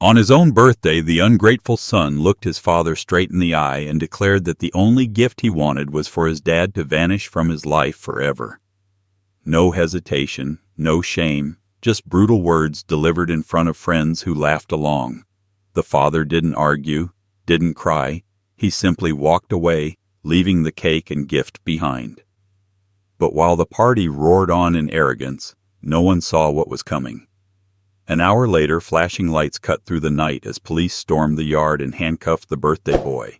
On his own birthday, the ungrateful son looked his father straight in the eye and declared that the only gift he wanted was for his dad to vanish from his life forever. No hesitation, no shame, just brutal words delivered in front of friends who laughed along. The father didn't argue, didn't cry. He simply walked away, leaving the cake and gift behind. But while the party roared on in arrogance, no one saw what was coming. An hour later, flashing lights cut through the night as police stormed the yard and handcuffed the birthday boy.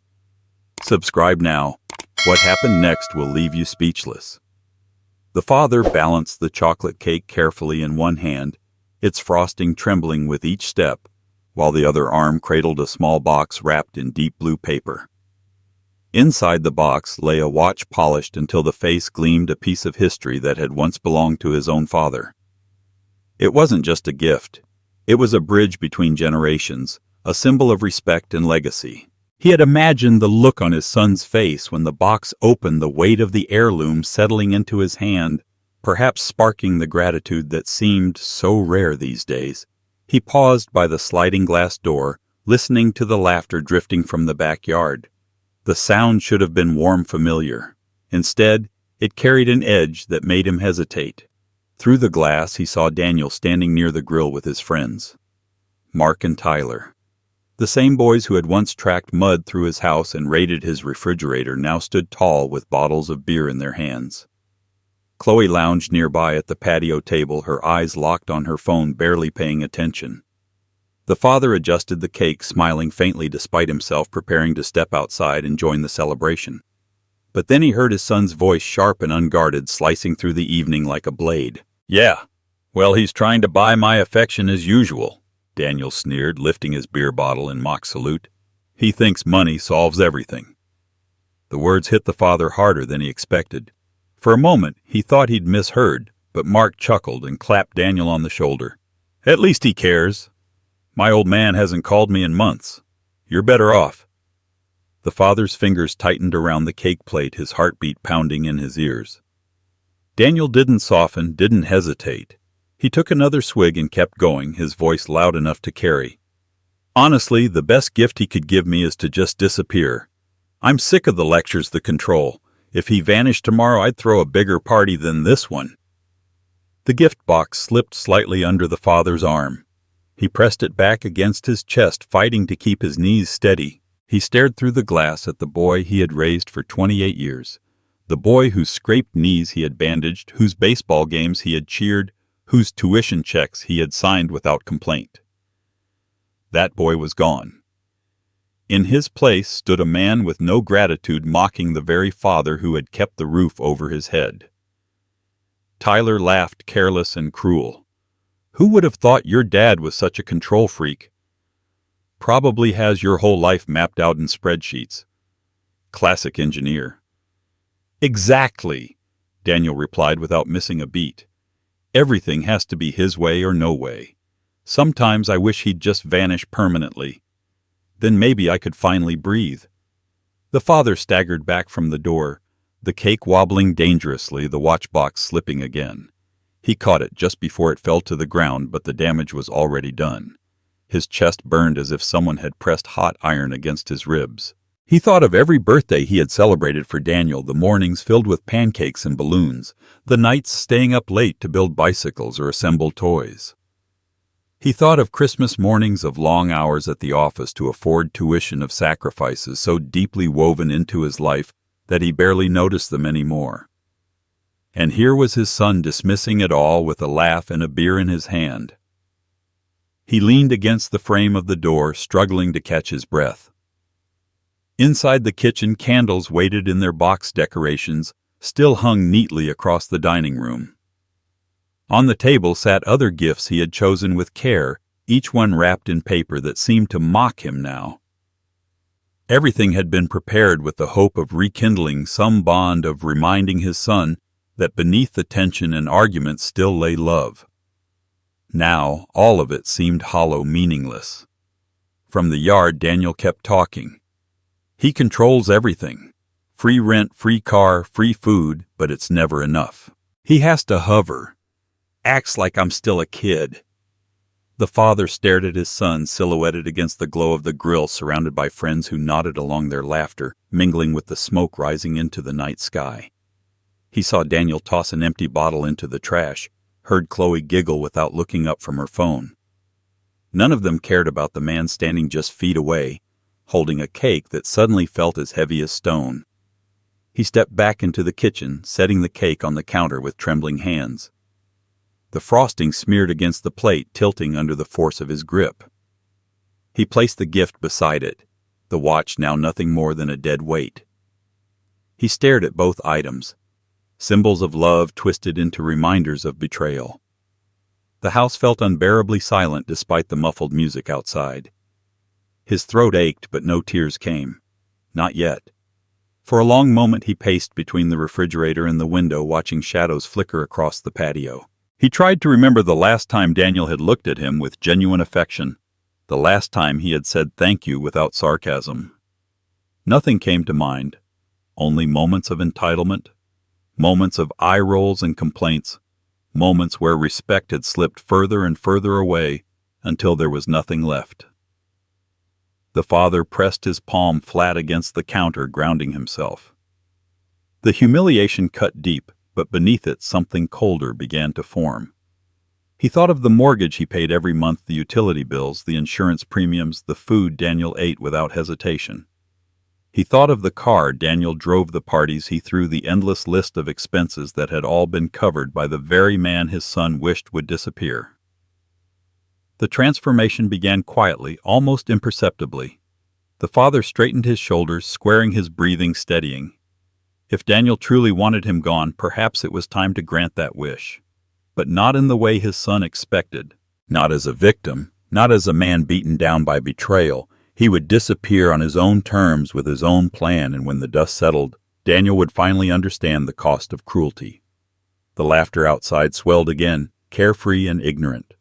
Subscribe now. What happened next will leave you speechless. The father balanced the chocolate cake carefully in one hand, its frosting trembling with each step, while the other arm cradled a small box wrapped in deep blue paper. Inside the box lay a watch polished until the face gleamed, a piece of history that had once belonged to his own father. It wasn't just a gift. It was a bridge between generations, a symbol of respect and legacy. He had imagined the look on his son's face when the box opened, the weight of the heirloom settling into his hand, perhaps sparking the gratitude that seemed so rare these days. He paused by the sliding glass door, listening to the laughter drifting from the backyard. The sound should have been warm, familiar. Instead, it carried an edge that made him hesitate. Through the glass, he saw Daniel standing near the grill with his friends. Mark and Tyler. The same boys who had once tracked mud through his house and raided his refrigerator now stood tall with bottles of beer in their hands. Chloe lounged nearby at the patio table, her eyes locked on her phone, barely paying attention. The father adjusted the cake, smiling faintly despite himself, preparing to step outside and join the celebration. But then he heard his son's voice, sharp and unguarded, slicing through the evening like a blade. "Yeah, well, he's trying to buy my affection as usual," Daniel sneered, lifting his beer bottle in mock salute. "He thinks money solves everything." The words hit the father harder than he expected. For a moment, he thought he'd misheard, but Mark chuckled and clapped Daniel on the shoulder. "At least he cares. My old man hasn't called me in months. You're better off." The father's fingers tightened around the cake plate, his heartbeat pounding in his ears. Daniel didn't soften, didn't hesitate. He took another swig and kept going, his voice loud enough to carry. "Honestly, the best gift he could give me is to just disappear. I'm sick of the lectures, the control. If he vanished tomorrow, I'd throw a bigger party than this one." The gift box slipped slightly under the father's arm. He pressed it back against his chest, fighting to keep his knees steady. He stared through the glass at the boy he had raised for 28 years. The boy whose scraped knees he had bandaged, whose baseball games he had cheered, whose tuition checks he had signed without complaint. That boy was gone. In his place stood a man with no gratitude, mocking the very father who had kept the roof over his head. Tyler laughed, careless and cruel. "Who would have thought your dad was such a control freak? Probably has your whole life mapped out in spreadsheets. Classic engineer." "Exactly," Daniel replied without missing a beat. "Everything has to be his way or no way. Sometimes I wish he'd just vanish permanently. Then maybe I could finally breathe." The father staggered back from the door, the cake wobbling dangerously, the watch box slipping again. He caught it just before it fell to the ground, but the damage was already done. His chest burned as if someone had pressed hot iron against his ribs. He thought of every birthday he had celebrated for Daniel, the mornings filled with pancakes and balloons, the nights staying up late to build bicycles or assemble toys. He thought of Christmas mornings of long hours at the office to afford tuition, of sacrifices so deeply woven into his life that he barely noticed them anymore. And here was his son dismissing it all with a laugh and a beer in his hand. He leaned against the frame of the door, struggling to catch his breath. Inside the kitchen, candles waited in their box decorations, still hung neatly across the dining room. On the table sat other gifts he had chosen with care, each one wrapped in paper that seemed to mock him now. Everything had been prepared with the hope of rekindling some bond, of reminding his son that beneath the tension and argument still lay love. Now, all of it seemed hollow, meaningless. From the yard, Daniel kept talking. "He controls everything. Free rent, free car, free food, but it's never enough. He has to hover. Acts like I'm still a kid." The father stared at his son silhouetted against the glow of the grill, surrounded by friends who nodded along, their laughter mingling with the smoke rising into the night sky. He saw Daniel toss an empty bottle into the trash, heard Chloe giggle without looking up from her phone. None of them cared about the man standing just feet away, holding a cake that suddenly felt as heavy as stone. He stepped back into the kitchen, setting the cake on the counter with trembling hands. The frosting smeared against the plate, tilting under the force of his grip. He placed the gift beside it, the watch now nothing more than a dead weight. He stared at both items, symbols of love twisted into reminders of betrayal. The house felt unbearably silent despite the muffled music outside. His throat ached, but no tears came. Not yet. For a long moment he paced between the refrigerator and the window, watching shadows flicker across the patio. He tried to remember the last time Daniel had looked at him with genuine affection, the last time he had said thank you without sarcasm. Nothing came to mind, only moments of entitlement, moments of eye rolls and complaints, moments where respect had slipped further and further away until there was nothing left. The father pressed his palm flat against the counter, grounding himself. The humiliation cut deep, but beneath it something colder began to form. He thought of the mortgage he paid every month, the utility bills, the insurance premiums, the food Daniel ate without hesitation. He thought of the car Daniel drove, the parties he threw, the endless list of expenses that had all been covered by the very man his son wished would disappear. The transformation began quietly, almost imperceptibly. The father straightened his shoulders, squaring his breathing, steadying. If Daniel truly wanted him gone, perhaps it was time to grant that wish. But not in the way his son expected. Not as a victim, not as a man beaten down by betrayal. He would disappear on his own terms with his own plan, and when the dust settled, Daniel would finally understand the cost of cruelty. The laughter outside swelled again, carefree and ignorant.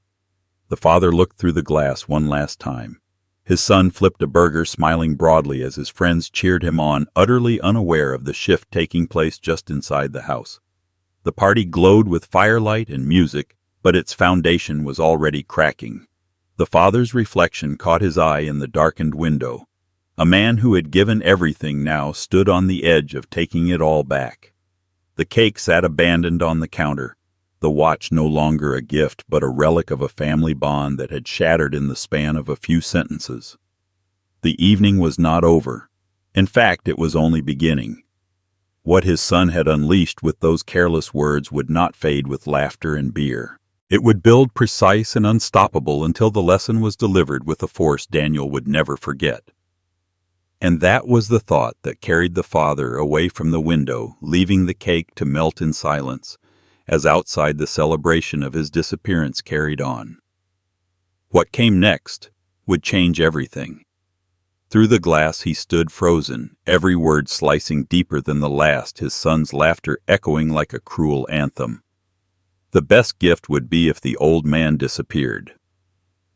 The father looked through the glass one last time. His son flipped a burger, smiling broadly as his friends cheered him on, utterly unaware of the shift taking place just inside the house. The party glowed with firelight and music, but its foundation was already cracking. The father's reflection caught his eye in the darkened window. A man who had given everything now stood on the edge of taking it all back. The cake sat abandoned on the counter, the watch no longer a gift but a relic of a family bond that had shattered in the span of a few sentences. The evening was not over. In fact, it was only beginning. What his son had unleashed with those careless words would not fade with laughter and beer. It would build precise and unstoppable until the lesson was delivered with a force Daniel would never forget. And that was the thought that carried the father away from the window, leaving the cake to melt in silence, as outside the celebration of his disappearance carried on. What came next would change everything. Through the glass he stood frozen, every word slicing deeper than the last, his son's laughter echoing like a cruel anthem. The best gift would be if the old man disappeared.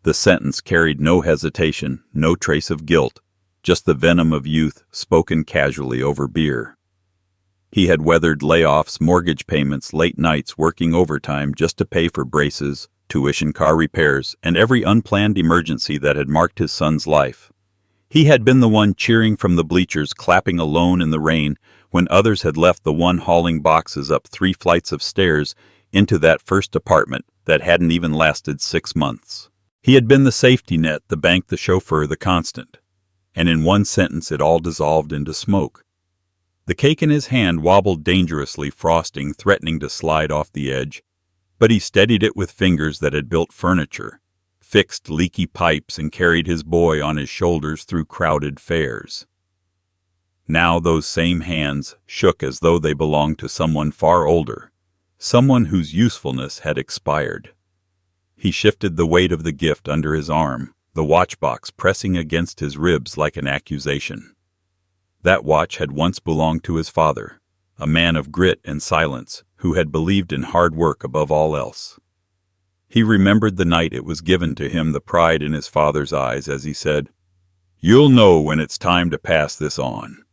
The sentence carried no hesitation, no trace of guilt, just the venom of youth spoken casually over beer. He had weathered layoffs, mortgage payments, late nights, working overtime just to pay for braces, tuition, car repairs, and every unplanned emergency that had marked his son's life. He had been the one cheering from the bleachers, clapping alone in the rain, when others had left, the one hauling boxes up 3 flights of stairs into that first apartment that hadn't even lasted 6 months. He had been the safety net, the bank, the chauffeur, the constant. And in one sentence it all dissolved into smoke. The cake in his hand wobbled dangerously, frosting threatening to slide off the edge, but he steadied it with fingers that had built furniture, fixed leaky pipes, and carried his boy on his shoulders through crowded fairs. Now those same hands shook as though they belonged to someone far older, someone whose usefulness had expired. He shifted the weight of the gift under his arm, the watchbox pressing against his ribs like an accusation. That watch had once belonged to his father, a man of grit and silence, who had believed in hard work above all else. He remembered the night it was given to him, the pride in his father's eyes as he said, "You'll know when it's time to pass this on."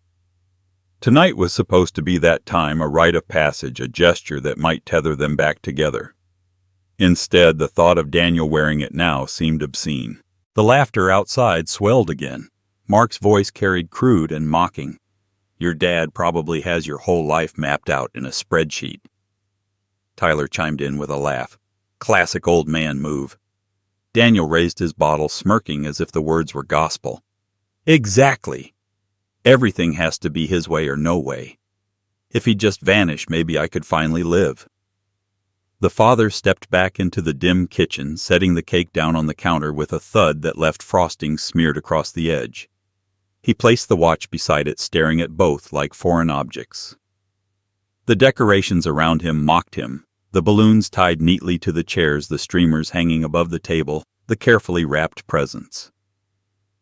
Tonight was supposed to be that time, a rite of passage, a gesture that might tether them back together. Instead, the thought of Daniel wearing it now seemed obscene. The laughter outside swelled again. Mark's voice carried crude and mocking. "Your dad probably has your whole life mapped out in a spreadsheet." Tyler chimed in with a laugh. "Classic old man move." Daniel raised his bottle, smirking as if the words were gospel. "Exactly. Everything has to be his way or no way. If he'd just vanish, maybe I could finally live." The father stepped back into the dim kitchen, setting the cake down on the counter with a thud that left frosting smeared across the edge. He placed the watch beside it, staring at both like foreign objects. The decorations around him mocked him, the balloons tied neatly to the chairs, the streamers hanging above the table, the carefully wrapped presents.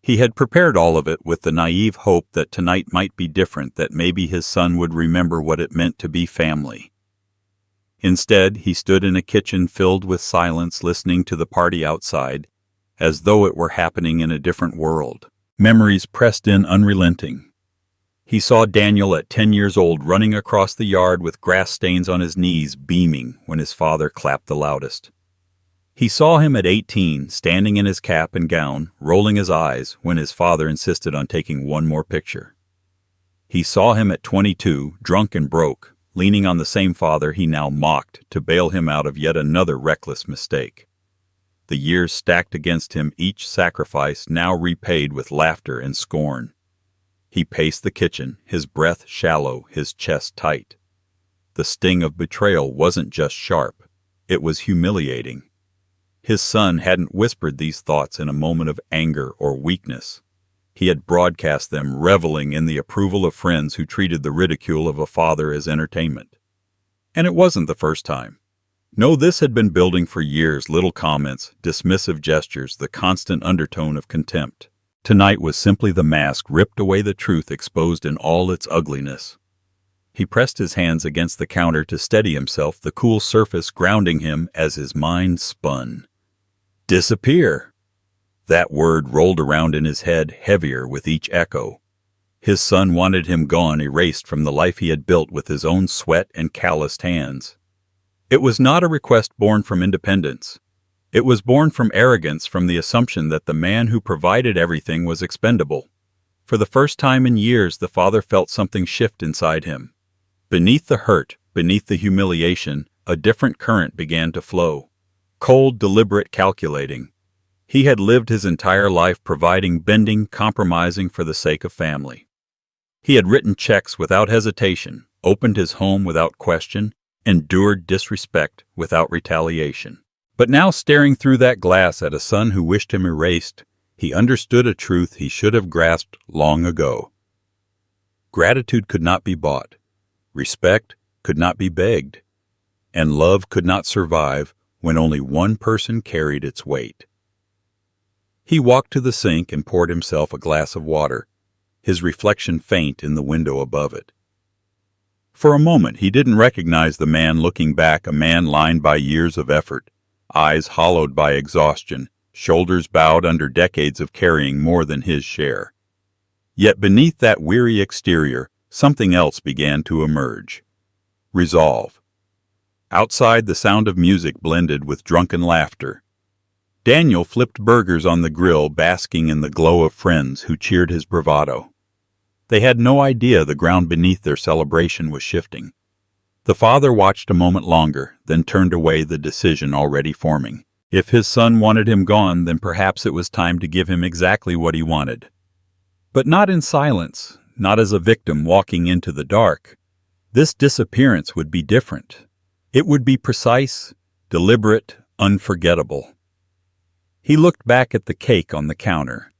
He had prepared all of it with the naive hope that tonight might be different, that maybe his son would remember what it meant to be family. Instead, he stood in a kitchen filled with silence, listening to the party outside, as though it were happening in a different world. Memories pressed in unrelenting. He saw Daniel at 10 years old running across the yard with grass stains on his knees, beaming when his father clapped the loudest. He saw him at 18, standing in his cap and gown, rolling his eyes when his father insisted on taking one more picture. He saw him at 22, drunk and broke, leaning on the same father he now mocked to bail him out of yet another reckless mistake. The years stacked against him, each sacrifice now repaid with laughter and scorn. He paced the kitchen, his breath shallow, his chest tight. The sting of betrayal wasn't just sharp, it was humiliating. His son hadn't whispered these thoughts in a moment of anger or weakness. He had broadcast them, reveling in the approval of friends who treated the ridicule of a father as entertainment. And it wasn't the first time. No, this had been building for years, little comments, dismissive gestures, the constant undertone of contempt. Tonight was simply the mask, ripped away, the truth exposed in all its ugliness. He pressed his hands against the counter to steady himself, the cool surface grounding him as his mind spun. Disappear! That word rolled around in his head, heavier with each echo. His son wanted him gone, erased from the life he had built with his own sweat and calloused hands. It was not a request born from independence. It was born from arrogance, from the assumption that the man who provided everything was expendable. For the first time in years, the father felt something shift inside him. Beneath the hurt, beneath the humiliation, a different current began to flow. Cold, deliberate, calculating. He had lived his entire life providing, bending, compromising for the sake of family. He had written checks without hesitation, opened his home without question, endured disrespect without retaliation. But now, staring through that glass at a son who wished him erased, he understood a truth he should have grasped long ago. Gratitude could not be bought, respect could not be begged, and love could not survive when only one person carried its weight. He walked to the sink and poured himself a glass of water, his reflection faint in the window above it. For a moment he didn't recognize the man looking back, a man lined by years of effort, eyes hollowed by exhaustion, shoulders bowed under decades of carrying more than his share. Yet beneath that weary exterior, something else began to emerge. Resolve. Outside, the sound of music blended with drunken laughter. Daniel flipped burgers on the grill, basking in the glow of friends who cheered his bravado. They had no idea the ground beneath their celebration was shifting. The father watched a moment longer, then turned away, the decision already forming. If his son wanted him gone, then perhaps it was time to give him exactly what he wanted. But not in silence, not as a victim walking into the dark. This disappearance would be different. It would be precise, deliberate, unforgettable. He looked back at the cake on the counter.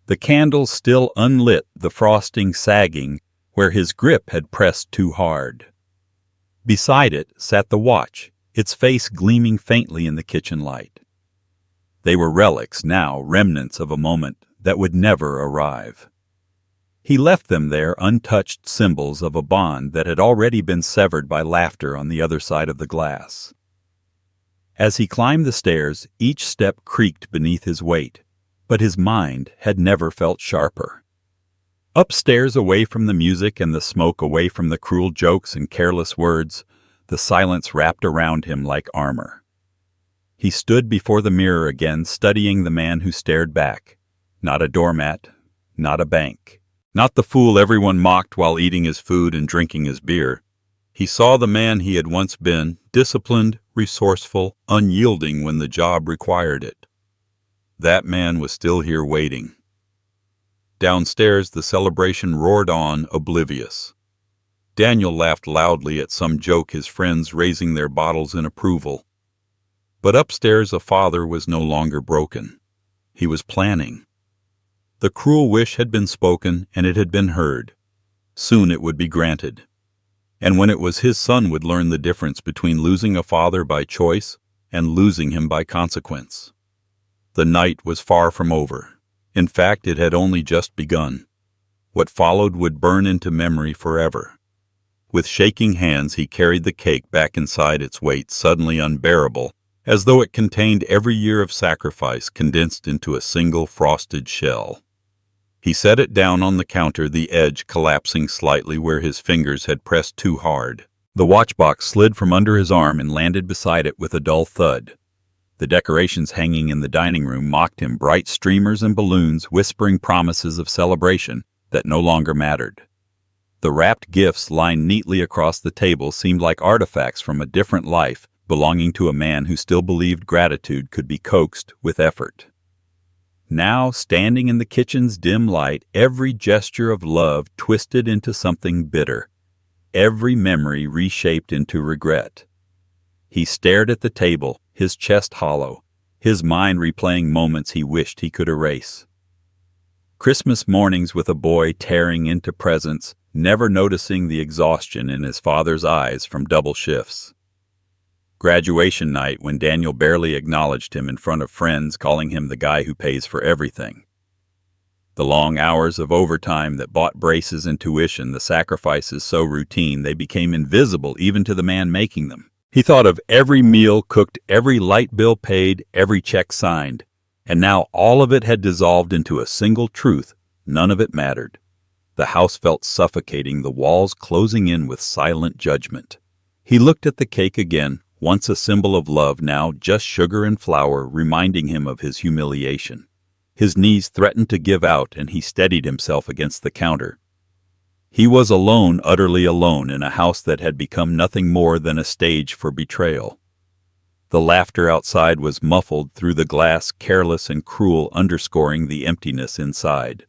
The candles still unlit, the frosting sagging where his grip had pressed too hard. Beside it sat the watch, its face gleaming faintly in the kitchen light. They were relics now, remnants of a moment that would never arrive. He left them there, untouched symbols of a bond that had already been severed by laughter on the other side of the glass. As he climbed the stairs, each step creaked beneath his weight, but his mind had never felt sharper. Upstairs, away from the music and the smoke, away from the cruel jokes and careless words, the silence wrapped around him like armor. He stood before the mirror again, studying the man who stared back. Not a doormat, not a bank, not the fool everyone mocked while eating his food and drinking his beer. He saw the man he had once been, disciplined, resourceful, unyielding when the job required it. That man was still here waiting. Downstairs, the celebration roared on, oblivious. Daniel laughed loudly at some joke, his friends raising their bottles in approval. But upstairs, a father was no longer broken. He was planning. The cruel wish had been spoken, and it had been heard. Soon it would be granted. And when it was his son would learn the difference between losing a father by choice and losing him by consequence. The night was far from over. In fact, it had only just begun. What followed would burn into memory forever. With shaking hands, he carried the cake back inside, its weight suddenly unbearable, as though it contained every year of sacrifice condensed into a single frosted shell. He set it down on the counter, the edge collapsing slightly where his fingers had pressed too hard. The watchbox slid from under his arm and landed beside it with a dull thud. The decorations hanging in the dining room mocked him, bright streamers and balloons whispering promises of celebration that no longer mattered. The wrapped gifts lined neatly across the table seemed like artifacts from a different life, belonging to a man who still believed gratitude could be coaxed with effort. Now, standing in the kitchen's dim light, every gesture of love twisted into something bitter, every memory reshaped into regret. He stared at the table, his chest hollow, his mind replaying moments he wished he could erase. Christmas mornings with a boy tearing into presents, never noticing the exhaustion in his father's eyes from double shifts. Graduation night when Daniel barely acknowledged him in front of friends, calling him the guy who pays for everything. The long hours of overtime that bought braces and tuition, the sacrifices so routine they became invisible even to the man making them. He thought of every meal cooked, every light bill paid, every check signed, and now all of it had dissolved into a single truth: none of it mattered. The house felt suffocating, the walls closing in with silent judgment. He looked at the cake again, once a symbol of love, now just sugar and flour, reminding him of his humiliation. His knees threatened to give out, and he steadied himself against the counter. He was alone, utterly alone, in a house that had become nothing more than a stage for betrayal. The laughter outside was muffled through the glass, careless and cruel, underscoring the emptiness inside.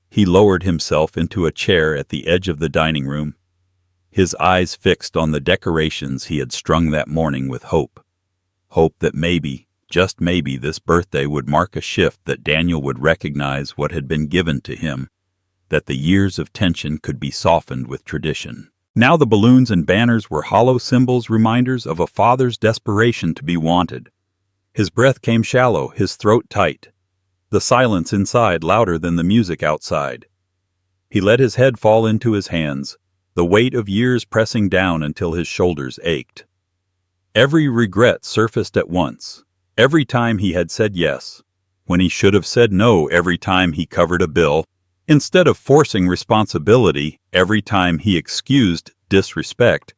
He lowered himself into a chair at the edge of the dining room, his eyes fixed on the decorations he had strung that morning with hope. Hope that maybe, just maybe, this birthday would mark a shift, that Daniel would recognize what had been given to him, that the years of tension could be softened with tradition. Now the balloons and banners were hollow symbols, reminders of a father's desperation to be wanted. His breath came shallow, his throat tight, the silence inside louder than the music outside. He let his head fall into his hands, the weight of years pressing down until his shoulders ached. Every regret surfaced at once. Every time he had said yes, when he should have said no. Every time he covered a bill instead of forcing responsibility. Every time he excused disrespect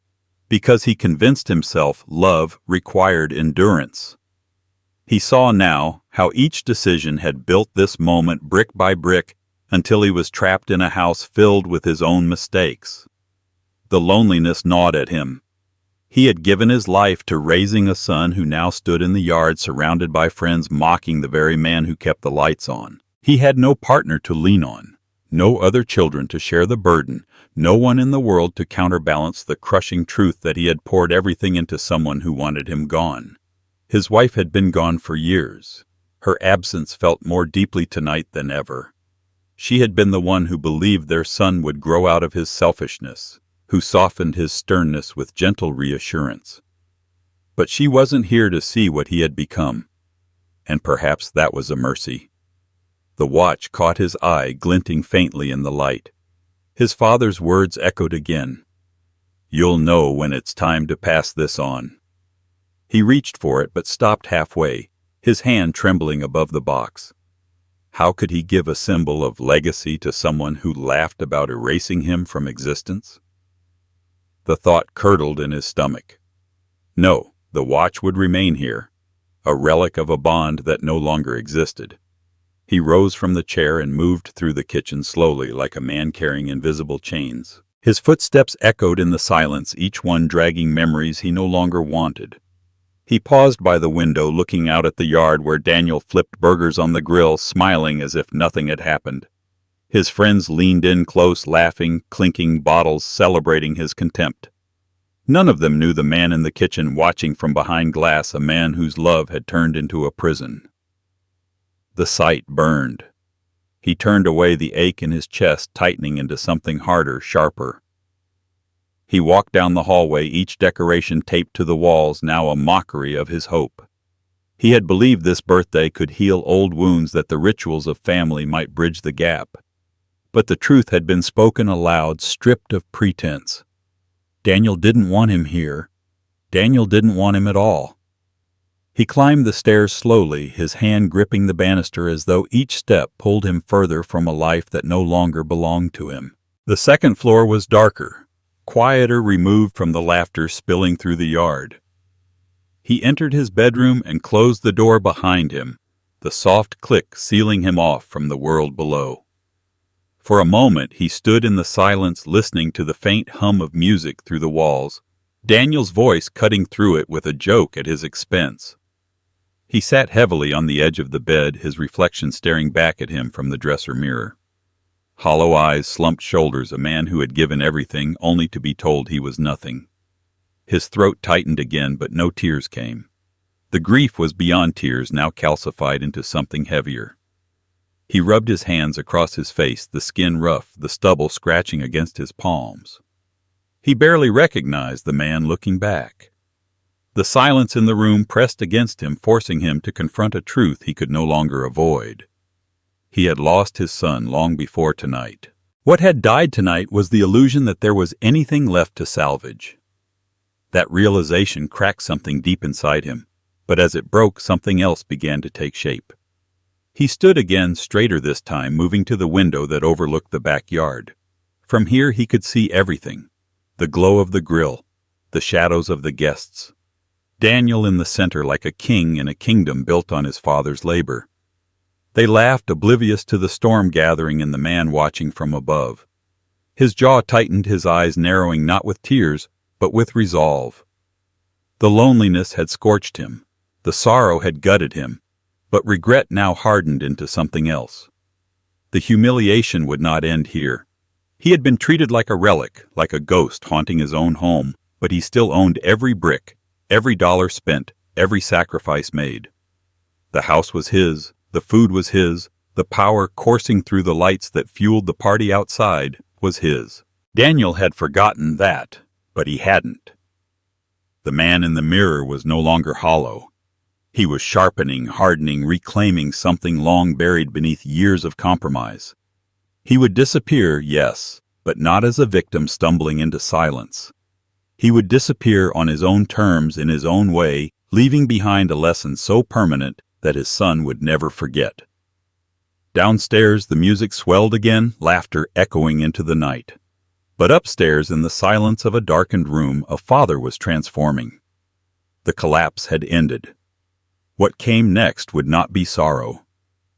because he convinced himself love required endurance. He saw now how each decision had built this moment brick by brick until he was trapped in a house filled with his own mistakes. The loneliness gnawed at him. He had given his life to raising a son who now stood in the yard surrounded by friends mocking the very man who kept the lights on. He had no partner to lean on, no other children to share the burden, no one in the world to counterbalance the crushing truth that he had poured everything into someone who wanted him gone. His wife had been gone for years. Her absence felt more deeply tonight than ever. She had been the one who believed their son would grow out of his selfishness, who softened his sternness with gentle reassurance. But she wasn't here to see what he had become, and perhaps that was a mercy. The watch caught his eye, glinting faintly in the light. His father's words echoed again. "You'll know when it's time to pass this on." He reached for it but stopped halfway, his hand trembling above the box. How could he give a symbol of legacy to someone who laughed about erasing him from existence? The thought curdled in his stomach. No, the watch would remain here, a relic of a bond that no longer existed. He rose from the chair and moved through the kitchen slowly, like a man carrying invisible chains. His footsteps echoed in the silence, each one dragging memories he no longer wanted. He paused by the window, looking out at the yard where Daniel flipped burgers on the grill, smiling as if nothing had happened. His friends leaned in close, laughing, clinking bottles, celebrating his contempt. None of them knew the man in the kitchen, watching from behind glass, a man whose love had turned into a prison. The sight burned. He turned away, the ache in his chest tightening into something harder, sharper. He walked down the hallway, each decoration taped to the walls, now a mockery of his hope. He had believed this birthday could heal old wounds, that the rituals of family might bridge the gap. But the truth had been spoken aloud, stripped of pretense. Daniel didn't want him here. Daniel didn't want him at all. He climbed the stairs slowly, his hand gripping the banister as though each step pulled him further from a life that no longer belonged to him. The second floor was darker, quieter, removed from the laughter spilling through the yard. He entered his bedroom and closed the door behind him, the soft click sealing him off from the world below. For a moment he stood in the silence, listening to the faint hum of music through the walls, Daniel's voice cutting through it with a joke at his expense. He sat heavily on the edge of the bed, his reflection staring back at him from the dresser mirror. Hollow eyes, slumped shoulders, a man who had given everything only to be told he was nothing. His throat tightened again, but no tears came. The grief was beyond tears, now calcified into something heavier. He rubbed his hands across his face, the skin rough, the stubble scratching against his palms. He barely recognized the man looking back. The silence in the room pressed against him, forcing him to confront a truth he could no longer avoid. He had lost his son long before tonight. What had died tonight was the illusion that there was anything left to salvage. That realization cracked something deep inside him, but as it broke, something else began to take shape. He stood again, straighter this time, moving to the window that overlooked the backyard. From here he could see everything: the glow of the grill, the shadows of the guests. Daniel in the center, like a king in a kingdom built on his father's labor. They laughed, oblivious to the storm gathering and the man watching from above. His jaw tightened, his eyes narrowing not with tears, but with resolve. The loneliness had scorched him. The sorrow had gutted him, but regret now hardened into something else. The humiliation would not end here. He had been treated like a relic, like a ghost haunting his own home, but he still owned every brick, every dollar spent, every sacrifice made. The house was his, the food was his, the power coursing through the lights that fueled the party outside was his. Daniel had forgotten that, but he hadn't. The man in the mirror was no longer hollow. He was sharpening, hardening, reclaiming something long buried beneath years of compromise. He would disappear, yes, but not as a victim stumbling into silence. He would disappear on his own terms, in his own way, leaving behind a lesson so permanent that his son would never forget. Downstairs the music swelled again, laughter echoing into the night. But upstairs, in the silence of a darkened room, a father was transforming. The collapse had ended. What came next would not be sorrow.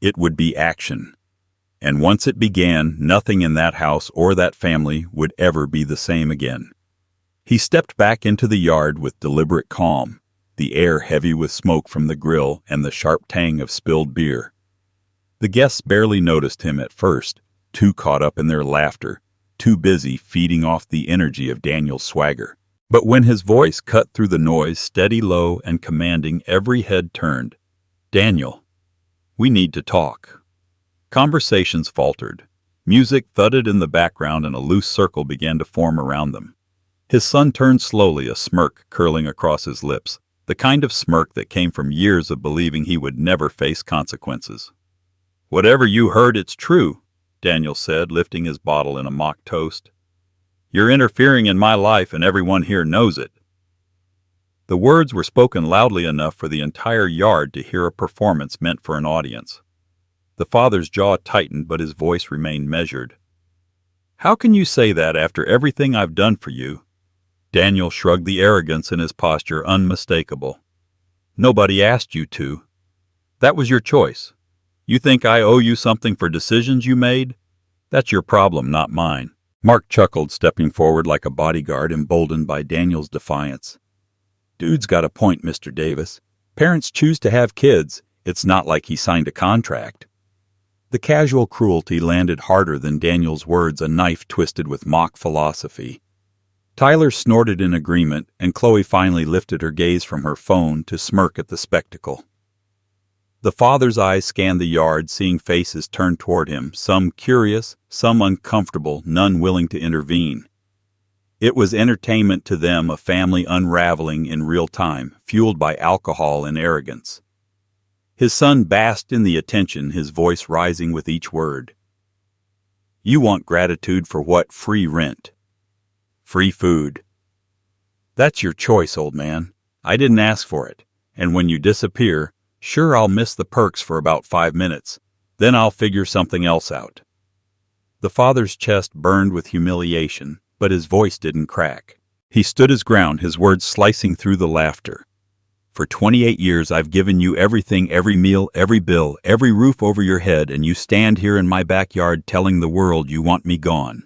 It would be action. And once it began, nothing in that house or that family would ever be the same again. He stepped back into the yard with deliberate calm, the air heavy with smoke from the grill and the sharp tang of spilled beer. The guests barely noticed him at first, too caught up in their laughter, too busy feeding off the energy of Daniel's swagger. But when his voice cut through the noise, steady, low, and commanding, every head turned. "Daniel, we need to talk." Conversations faltered. Music thudded in the background and a loose circle began to form around them. His son turned slowly, a smirk curling across his lips, the kind of smirk that came from years of believing he would never face consequences. "Whatever you heard, it's true," Daniel said, lifting his bottle in a mock toast. "You're interfering in my life and everyone here knows it." The words were spoken loudly enough for the entire yard to hear, a performance meant for an audience. The father's jaw tightened, but his voice remained measured. "How can you say that after everything I've done for you?" Daniel shrugged, the arrogance in his posture unmistakable. Nobody asked you to. That was your choice. You think I owe you something for decisions you made? That's your problem, not mine." Mark chuckled, stepping forward like a bodyguard emboldened by Daniel's defiance. "Dude's got a point, Mr. Davis. Parents choose to have kids. It's not like he signed a contract." The casual cruelty landed harder than Daniel's words, a knife twisted with mock philosophy. Tyler snorted in agreement, and Chloe finally lifted her gaze from her phone to smirk at the spectacle. The father's eyes scanned the yard, seeing faces turned toward him, some curious, some uncomfortable, none willing to intervene. It was entertainment to them, a family unraveling in real time, fueled by alcohol and arrogance. His son basked in the attention, his voice rising with each word. "You want gratitude for what? Free rent. Free food. That's your choice, old man. I didn't ask for it. And when you disappear, sure, I'll miss the perks for about 5 minutes. Then I'll figure something else out." The father's chest burned with humiliation, but his voice didn't crack. He stood his ground, his words slicing through the laughter. "For 28 years I've given you everything, every meal, every bill, every roof over your head, and you stand here in my backyard telling the world you want me gone."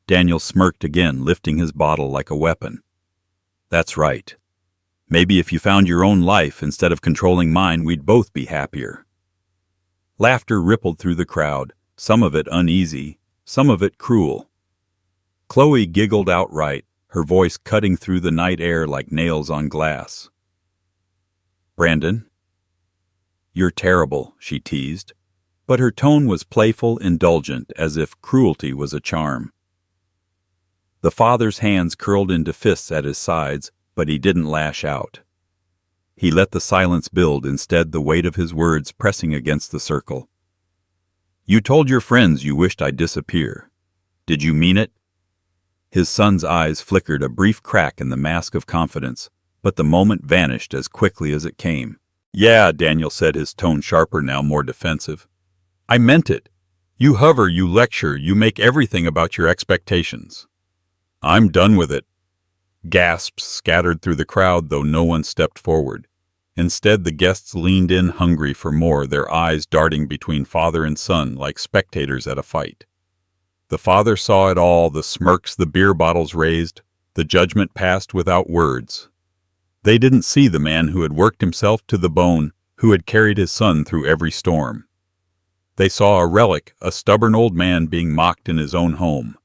Daniel smirked again, lifting his bottle like a weapon. "That's right. Maybe if you found your own life instead of controlling mine, we'd both be happier." Laughter rippled through the crowd, some of it uneasy, some of it cruel. Chloe giggled outright, her voice cutting through the night air like nails on glass. "Brandon, you're terrible," she teased, but her tone was playful, indulgent, as if cruelty was a charm. The father's hands curled into fists at his sides, but he didn't lash out. He let the silence build, instead the weight of his words pressing against the circle. "You told your friends you wished I'd disappear. Did you mean it?" His son's eyes flickered, a brief crack in the mask of confidence, but the moment vanished as quickly as it came. "Yeah," Daniel said, his tone sharper, now more defensive. "I meant it. You hover, you lecture, you make everything about your expectations." "I'm done with it." Gasps scattered through the crowd, though no one stepped forward. Instead, the guests leaned in, hungry for more, their eyes darting between father and son like spectators at a fight. The father saw it all, the smirks, the beer bottles raised, the judgment passed without words. They didn't see the man who had worked himself to the bone, who had carried his son through every storm. They saw a relic, a stubborn old man being mocked in his own home.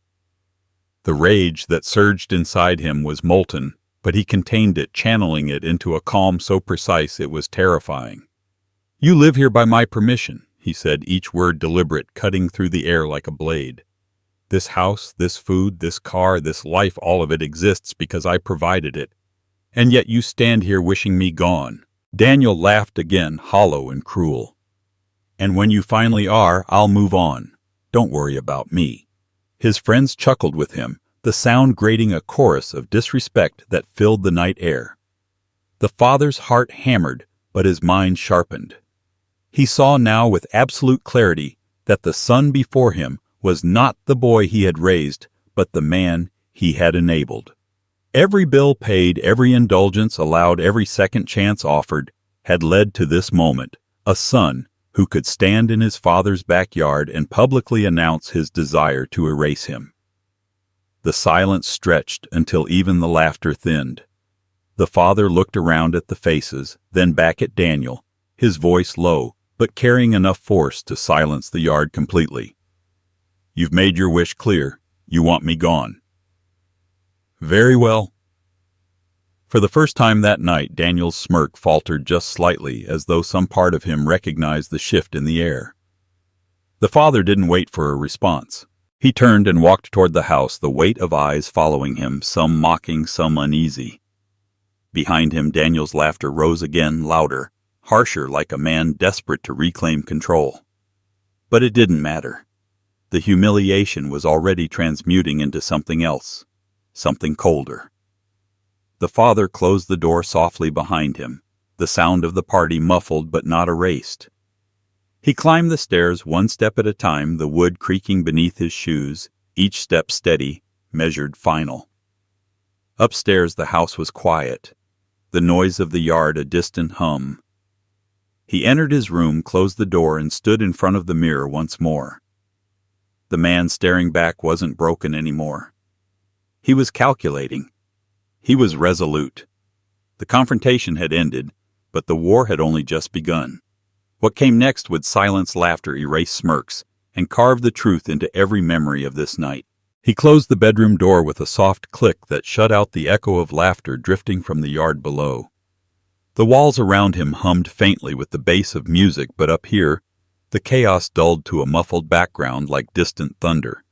The rage that surged inside him was molten, but he contained it, channeling it into a calm so precise it was terrifying. "You live here by my permission," he said, each word deliberate, cutting through the air like a blade. "This house, this food, this car, this life, all of it exists because I provided it. And yet you stand here wishing me gone." Daniel laughed again, hollow and cruel. "And when you finally are, I'll move on. Don't worry about me." His friends chuckled with him, the sound grating a chorus of disrespect that filled the night air. The father's heart hammered, but his mind sharpened. He saw now with absolute clarity that the son before him was not the boy he had raised, but the man he had enabled. Every bill paid, every indulgence allowed, every second chance offered, had led to this moment, a son who could stand in his father's backyard and publicly announce his desire to erase him. The silence stretched until even the laughter thinned. The father looked around at the faces, then back at Daniel, his voice low, but carrying enough force to silence the yard completely. "You've made your wish clear. You want me gone." "Very well." For the first time that night, Daniel's smirk faltered just slightly, as though some part of him recognized the shift in the air. The father didn't wait for a response. He turned and walked toward the house, the weight of eyes following him, some mocking, some uneasy. Behind him, Daniel's laughter rose again, louder, harsher, like a man desperate to reclaim control. But it didn't matter. The humiliation was already transmuting into something else, something colder. The father closed the door softly behind him, the sound of the party muffled but not erased. He climbed the stairs one step at a time, the wood creaking beneath his shoes, each step steady, measured, final. Upstairs the house was quiet. the noise of the yard a distant hum. He entered his room, closed the door, and stood in front of the mirror once more. The man staring back wasn't broken anymore. He was calculating. He was resolute. The confrontation had ended, but the war had only just begun. What came next would silence laughter, erase smirks, and carve the truth into every memory of this night. He closed the bedroom door with a soft click that shut out the echo of laughter drifting from the yard below. The walls around him hummed faintly with the bass of music, but up here, the chaos dulled to a muffled background like distant thunder.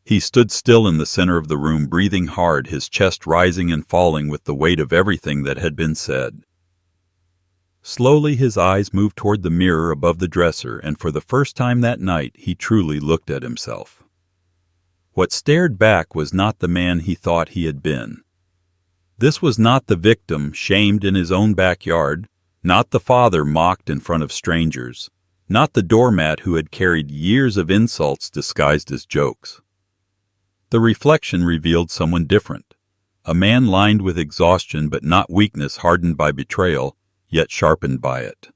He stood still in the center of the room, breathing hard, his chest rising and falling with the weight of everything that had been said. Slowly his eyes moved toward the mirror above the dresser, and for the first time that night he truly looked at himself. What stared back was not the man he thought he had been. This was not the victim shamed in his own backyard, not the father mocked in front of strangers, not the doormat who had carried years of insults disguised as jokes. The reflection revealed someone different, a man lined with exhaustion but not weakness, hardened by betrayal, yet sharpened by it.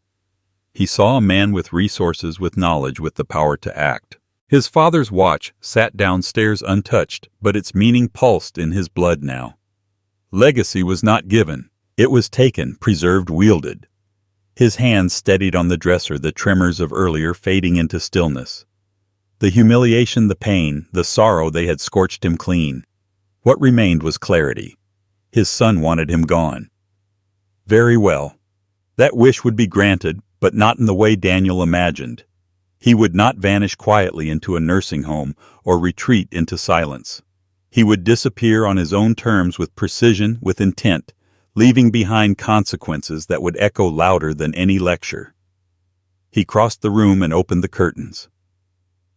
He saw a man with resources, with knowledge, with the power to act. His father's watch sat downstairs untouched, but its meaning pulsed in his blood now. Legacy was not given. It was taken, preserved, wielded. His hands steadied on the dresser, the tremors of earlier fading into stillness. The humiliation, the pain, the sorrow, they had scorched him clean. What remained was clarity. His son wanted him gone. Very well. That wish would be granted, but not in the way Daniel imagined. He would not vanish quietly into a nursing home or retreat into silence. He would disappear on his own terms, with precision, with intent, leaving behind consequences that would echo louder than any lecture. He crossed the room and opened the curtains.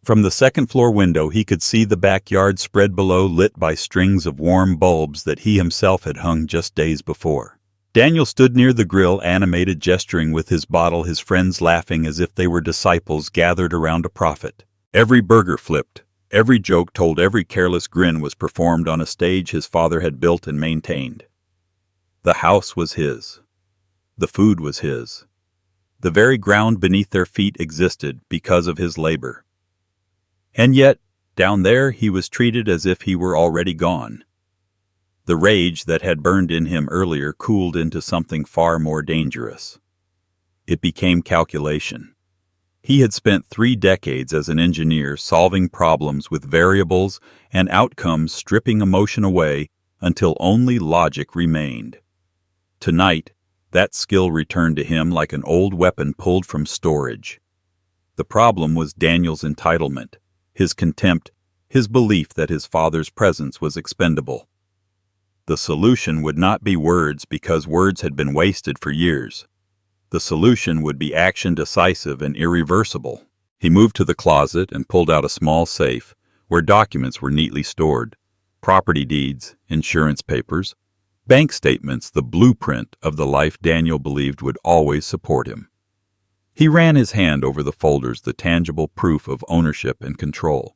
From the second-floor window he could see the backyard spread below, lit by strings of warm bulbs that he himself had hung just days before. Daniel stood near the grill, animated, gesturing with his bottle, his friends laughing as if they were disciples gathered around a prophet. Every burger flipped, every joke told, every careless grin was performed on a stage his father had built and maintained. The house was his. The food was his. The very ground beneath their feet existed because of his labor. And yet, down there he was treated as if he were already gone. The rage that had burned in him earlier cooled into something far more dangerous. It became calculation. He had spent 3 decades as an engineer, solving problems with variables and outcomes, stripping emotion away until only logic remained. Tonight, that skill returned to him like an old weapon pulled from storage. The problem was Daniel's entitlement, his contempt, his belief that his father's presence was expendable. The solution would not be words, because words had been wasted for years. The solution would be action, decisive and irreversible. He moved to the closet and pulled out a small safe where documents were neatly stored: property deeds, insurance papers, bank statements, the blueprint of the life Daniel believed would always support him. He ran his hand over the folders, the tangible proof of ownership and control.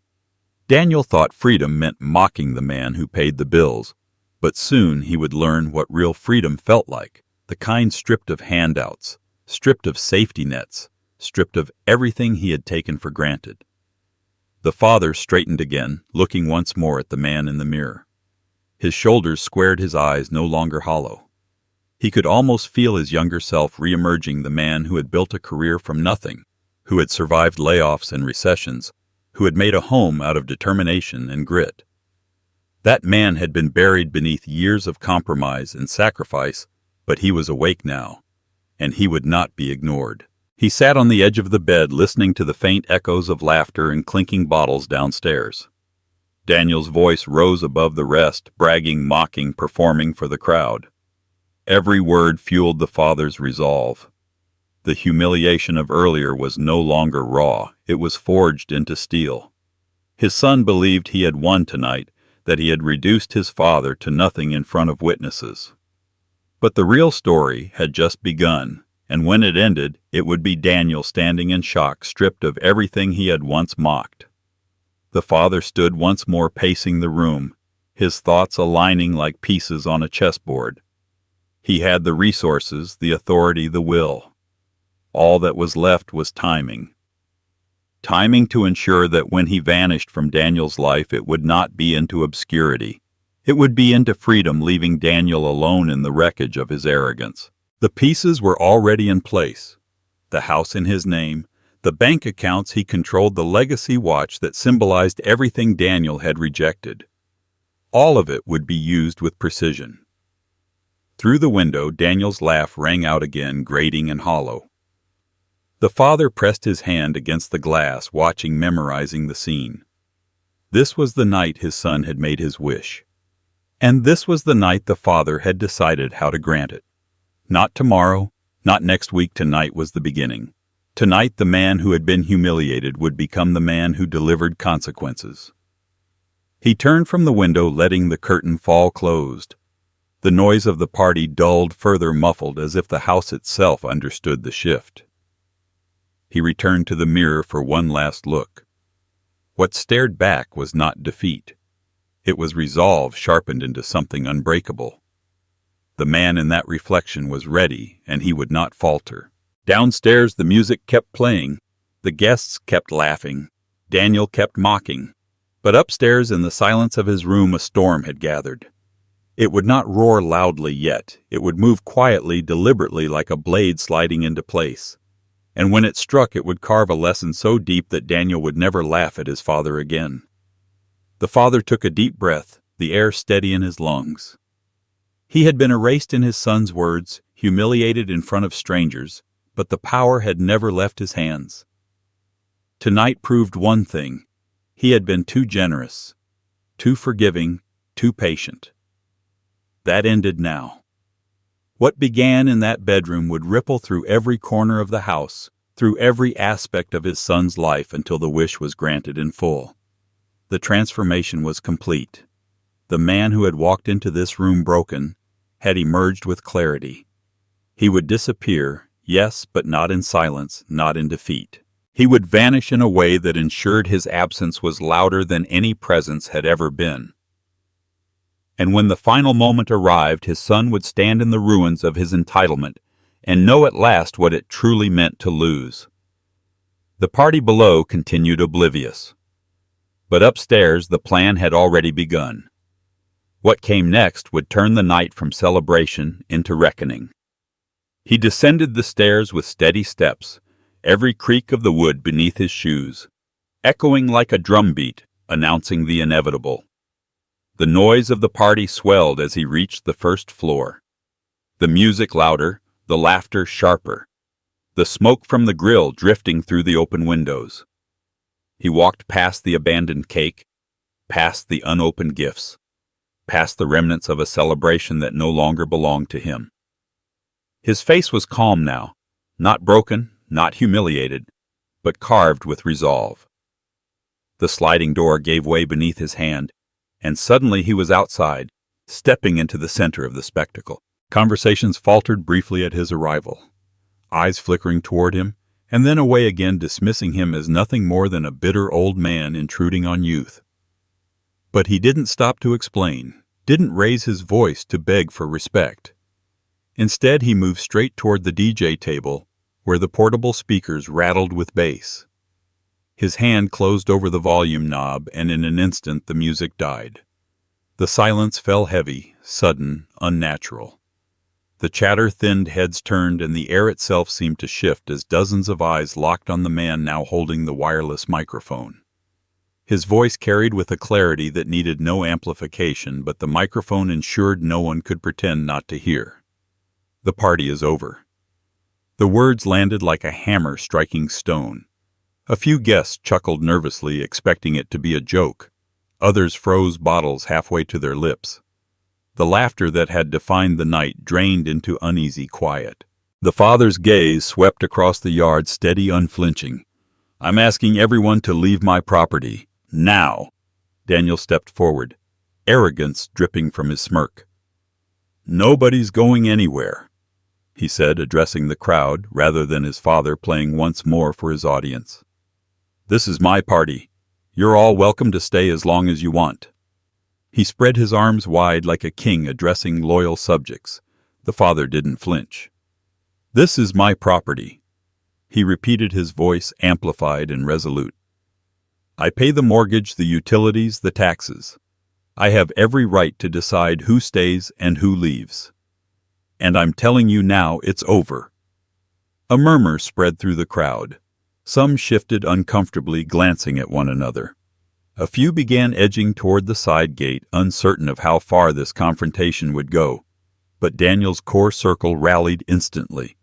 Daniel thought freedom meant mocking the man who paid the bills, but soon he would learn what real freedom felt like, the kind stripped of handouts, stripped of safety nets, stripped of everything he had taken for granted. The father straightened again, looking once more at the man in the mirror. His shoulders squared, his eyes no longer hollow. He could almost feel his younger self re-emerging, the man who had built a career from nothing, who had survived layoffs and recessions, who had made a home out of determination and grit. That man had been buried beneath years of compromise and sacrifice, but he was awake now, and he would not be ignored. He sat on the edge of the bed, listening to the faint echoes of laughter and clinking bottles downstairs. Daniel's voice rose above the rest, bragging, mocking, performing for the crowd. Every word fueled the father's resolve. The humiliation of earlier was no longer raw, it was forged into steel. His son believed he had won tonight, that he had reduced his father to nothing in front of witnesses. But the real story had just begun, and when it ended, it would be Daniel standing in shock, stripped of everything he had once mocked. The father stood once more, pacing the room, his thoughts aligning like pieces on a chessboard. He had the resources, the authority, the will. All that was left was timing. Timing to ensure that when he vanished from Daniel's life, it would not be into obscurity. It would be into freedom, leaving Daniel alone in the wreckage of his arrogance. The pieces were already in place. The house in his name, the bank accounts he controlled, the legacy watch that symbolized everything Daniel had rejected. All of it would be used with precision. Through the window, Daniel's laugh rang out again, grating and hollow. The father pressed his hand against the glass, watching, memorizing the scene. This was the night his son had made his wish. And this was the night the father had decided how to grant it. Not tomorrow, not next week. Tonight was the beginning. Tonight the man who had been humiliated would become the man who delivered consequences. He turned from the window, letting the curtain fall closed. The noise of the party dulled, further muffled, as if the house itself understood the shift. He returned to the mirror for one last look. What stared back was not defeat. It was resolve sharpened into something unbreakable. The man in that reflection was ready, and he would not falter. Downstairs the music kept playing. The guests kept laughing. Daniel kept mocking. But upstairs in the silence of his room a storm had gathered. It would not roar loudly yet. It would move quietly, deliberately, like a blade sliding into place. And when it struck, it would carve a lesson so deep that Daniel would never laugh at his father again. The father took a deep breath, the air steady in his lungs. He had been erased in his son's words, humiliated in front of strangers, but the power had never left his hands. Tonight proved one thing. He had been too generous, too forgiving, too patient. That ended now. What began in that bedroom would ripple through every corner of the house, through every aspect of his son's life until the wish was granted in full. The transformation was complete. The man who had walked into this room broken had emerged with clarity. He would disappear, yes, but not in silence, not in defeat. He would vanish in a way that ensured his absence was louder than any presence had ever been. And when the final moment arrived, his son would stand in the ruins of his entitlement and know at last what it truly meant to lose. The party below continued oblivious. But upstairs the plan had already begun. What came next would turn the night from celebration into reckoning. He descended the stairs with steady steps, every creak of the wood beneath his shoes, echoing like a drumbeat, announcing the inevitable. The noise of the party swelled as he reached the first floor. The music louder, the laughter sharper, the smoke from the grill drifting through the open windows. He walked past the abandoned cake, past the unopened gifts, past the remnants of a celebration that no longer belonged to him. His face was calm now, not broken, not humiliated, but carved with resolve. The sliding door gave way beneath his hand, and suddenly he was outside, stepping into the center of the spectacle. Conversations faltered briefly at his arrival, eyes flickering toward him, and then away again, dismissing him as nothing more than a bitter old man intruding on youth. But he didn't stop to explain, didn't raise his voice to beg for respect. Instead, he moved straight toward the DJ table, where the portable speakers rattled with bass. His hand closed over the volume knob, and in an instant the music died. The silence fell heavy, sudden, unnatural. The chatter thinned, heads turned, and the air itself seemed to shift as dozens of eyes locked on the man now holding the wireless microphone. His voice carried with a clarity that needed no amplification, but the microphone ensured no one could pretend not to hear. The party is over. The words landed like a hammer striking stone. A few guests chuckled nervously, expecting it to be a joke. Others froze bottles halfway to their lips. The laughter that had defined the night drained into uneasy quiet. The father's gaze swept across the yard, steady, unflinching. "I'm asking everyone to leave my property. Now!" Daniel stepped forward, arrogance dripping from his smirk. "Nobody's going anywhere," he said, addressing the crowd rather than his father, playing once more for his audience. "This is my party. You're all welcome to stay as long as you want." He spread his arms wide like a king addressing loyal subjects. The father didn't flinch. "This is my property," he repeated, his voice amplified and resolute. "I pay the mortgage, the utilities, the taxes. I have every right to decide who stays and who leaves. And I'm telling you now, it's over." A murmur spread through the crowd. Some shifted uncomfortably, glancing at one another. A few began edging toward the side gate, uncertain of how far this confrontation would go. But Daniel's core circle rallied instantly.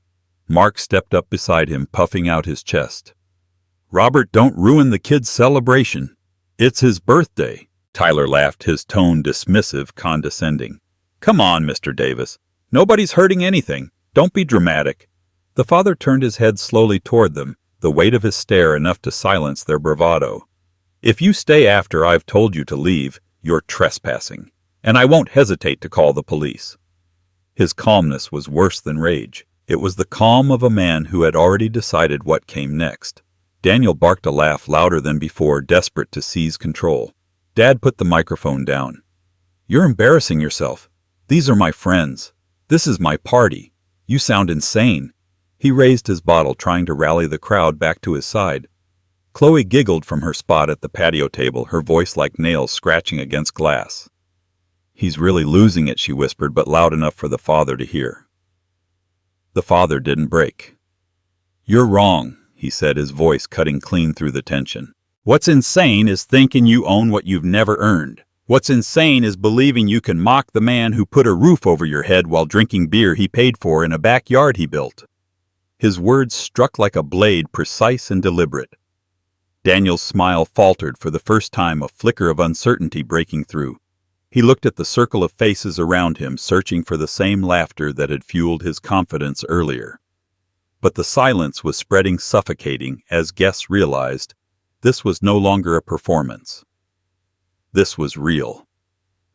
Mark stepped up beside him, puffing out his chest. "Robert, don't ruin the kid's celebration. It's his birthday." Tyler laughed, his tone dismissive, condescending. "Come on, Mr. Davis. Nobody's hurting anything. Don't be dramatic." The father turned his head slowly toward them, the weight of his stare enough to silence their bravado. "If you stay after I've told you to leave, you're trespassing, and I won't hesitate to call the police." His calmness was worse than rage. It was the calm of a man who had already decided what came next. Daniel barked a laugh louder than before, desperate to seize control. Dad put the microphone down. "You're embarrassing yourself. These are my friends. This is my party. You sound insane." He raised his bottle, trying to rally the crowd back to his side. Chloe giggled from her spot at the patio table, her voice like nails scratching against glass. "He's really losing it," she whispered, but loud enough for the father to hear. The father didn't break. "You're wrong," he said, his voice cutting clean through the tension. "What's insane is thinking you own what you've never earned. What's insane is believing you can mock the man who put a roof over your head while drinking beer he paid for in a backyard he built." His words struck like a blade, precise and deliberate. Daniel's smile faltered, for the first time a flicker of uncertainty breaking through. He looked at the circle of faces around him, searching for the same laughter that had fueled his confidence earlier. But the silence was spreading, suffocating, as guests realized this was no longer a performance. This was real.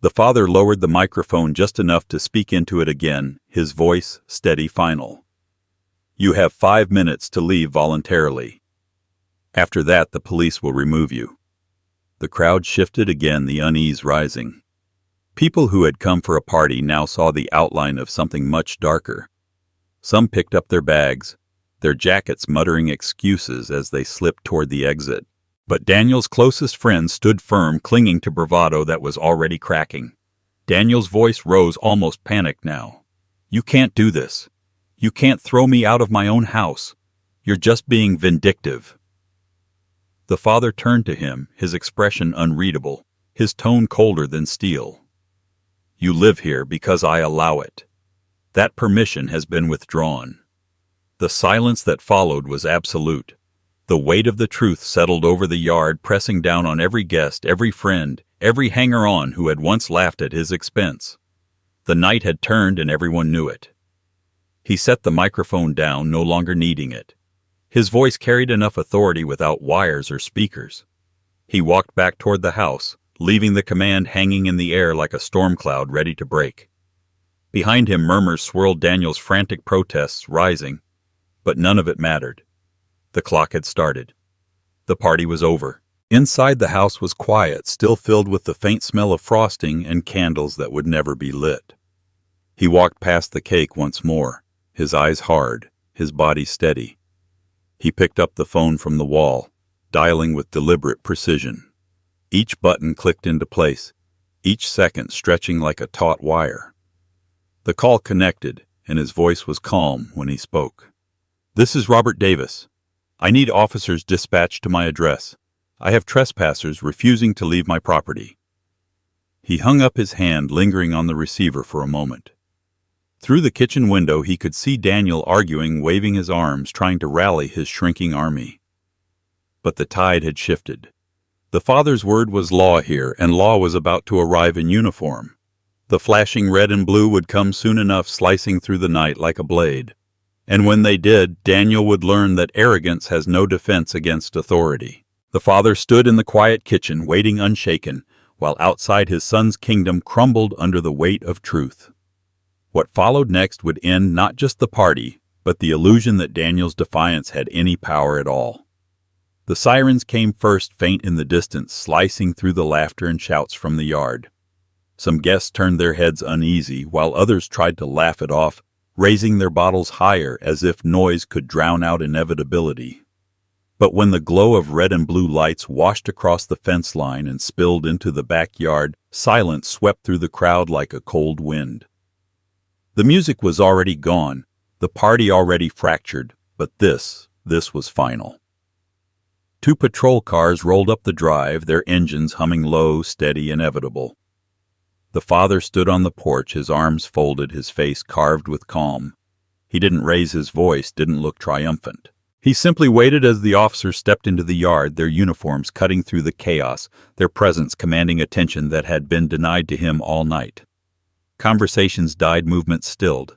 The father lowered the microphone just enough to speak into it again, his voice steady, final. "You have 5 minutes to leave voluntarily. After that, the police will remove you." The crowd shifted again, the unease rising. People who had come for a party now saw the outline of something much darker. Some picked up their bags, their jackets muttering excuses as they slipped toward the exit. But Daniel's closest friend stood firm, clinging to bravado that was already cracking. Daniel's voice rose, almost panicked now. "You can't do this. You can't throw me out of my own house. You're just being vindictive." The father turned to him, his expression unreadable, his tone colder than steel. "You live here because I allow it. That permission has been withdrawn." The silence that followed was absolute. The weight of the truth settled over the yard, pressing down on every guest, every friend, every hanger-on who had once laughed at his expense. The night had turned, and everyone knew it. He set the microphone down, no longer needing it. His voice carried enough authority without wires or speakers. He walked back toward the house, leaving the command hanging in the air like a storm cloud ready to break. Behind him, murmurs swirled, Daniel's frantic protests rising, but none of it mattered. The clock had started. The party was over. Inside, the house was quiet, still filled with the faint smell of frosting and candles that would never be lit. He walked past the cake once more, his eyes hard, his body steady. He picked up the phone from the wall, dialing with deliberate precision. Each button clicked into place, each second stretching like a taut wire. The call connected, and his voice was calm when he spoke. "This is Robert Davis. I need officers dispatched to my address. I have trespassers refusing to leave my property." He hung up his hand, lingering on the receiver for a moment. Through the kitchen window he could see Daniel arguing, waving his arms, trying to rally his shrinking army. But the tide had shifted. The father's word was law here, and law was about to arrive in uniform. The flashing red and blue would come soon enough, slicing through the night like a blade. And when they did, Daniel would learn that arrogance has no defense against authority. The father stood in the quiet kitchen, waiting unshaken, while outside his son's kingdom crumbled under the weight of truth. What followed next would end not just the party, but the illusion that Daniel's defiance had any power at all. The sirens came first, faint in the distance, slicing through the laughter and shouts from the yard. Some guests turned their heads uneasy, while others tried to laugh it off, raising their bottles higher as if noise could drown out inevitability. But when the glow of red and blue lights washed across the fence line and spilled into the backyard, silence swept through the crowd like a cold wind. The music was already gone, the party already fractured, but this was final. 2 patrol cars rolled up the drive, their engines humming low, steady, inevitable. The father stood on the porch, his arms folded, his face carved with calm. He didn't raise his voice, didn't look triumphant. He simply waited as the officers stepped into the yard, their uniforms cutting through the chaos, their presence commanding attention that had been denied to him all night. Conversations died, movement stilled.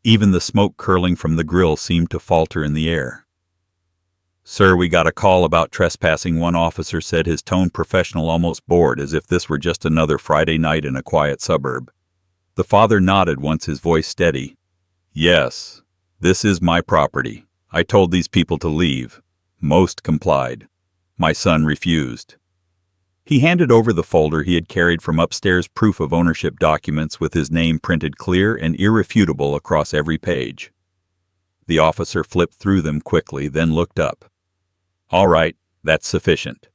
Even the smoke curling from the grill seemed to falter in the air. "Sir, we got a call about trespassing," one officer said, his tone professional, almost bored, as if this were just another Friday night in a quiet suburb. The father nodded, once his voice steady. "Yes, this is my property. I told these people to leave. Most complied. My son refused." He handed over the folder he had carried from upstairs, proof of ownership documents with his name printed clear and irrefutable across every page. The officer flipped through them quickly, then looked up. "All right, that's sufficient."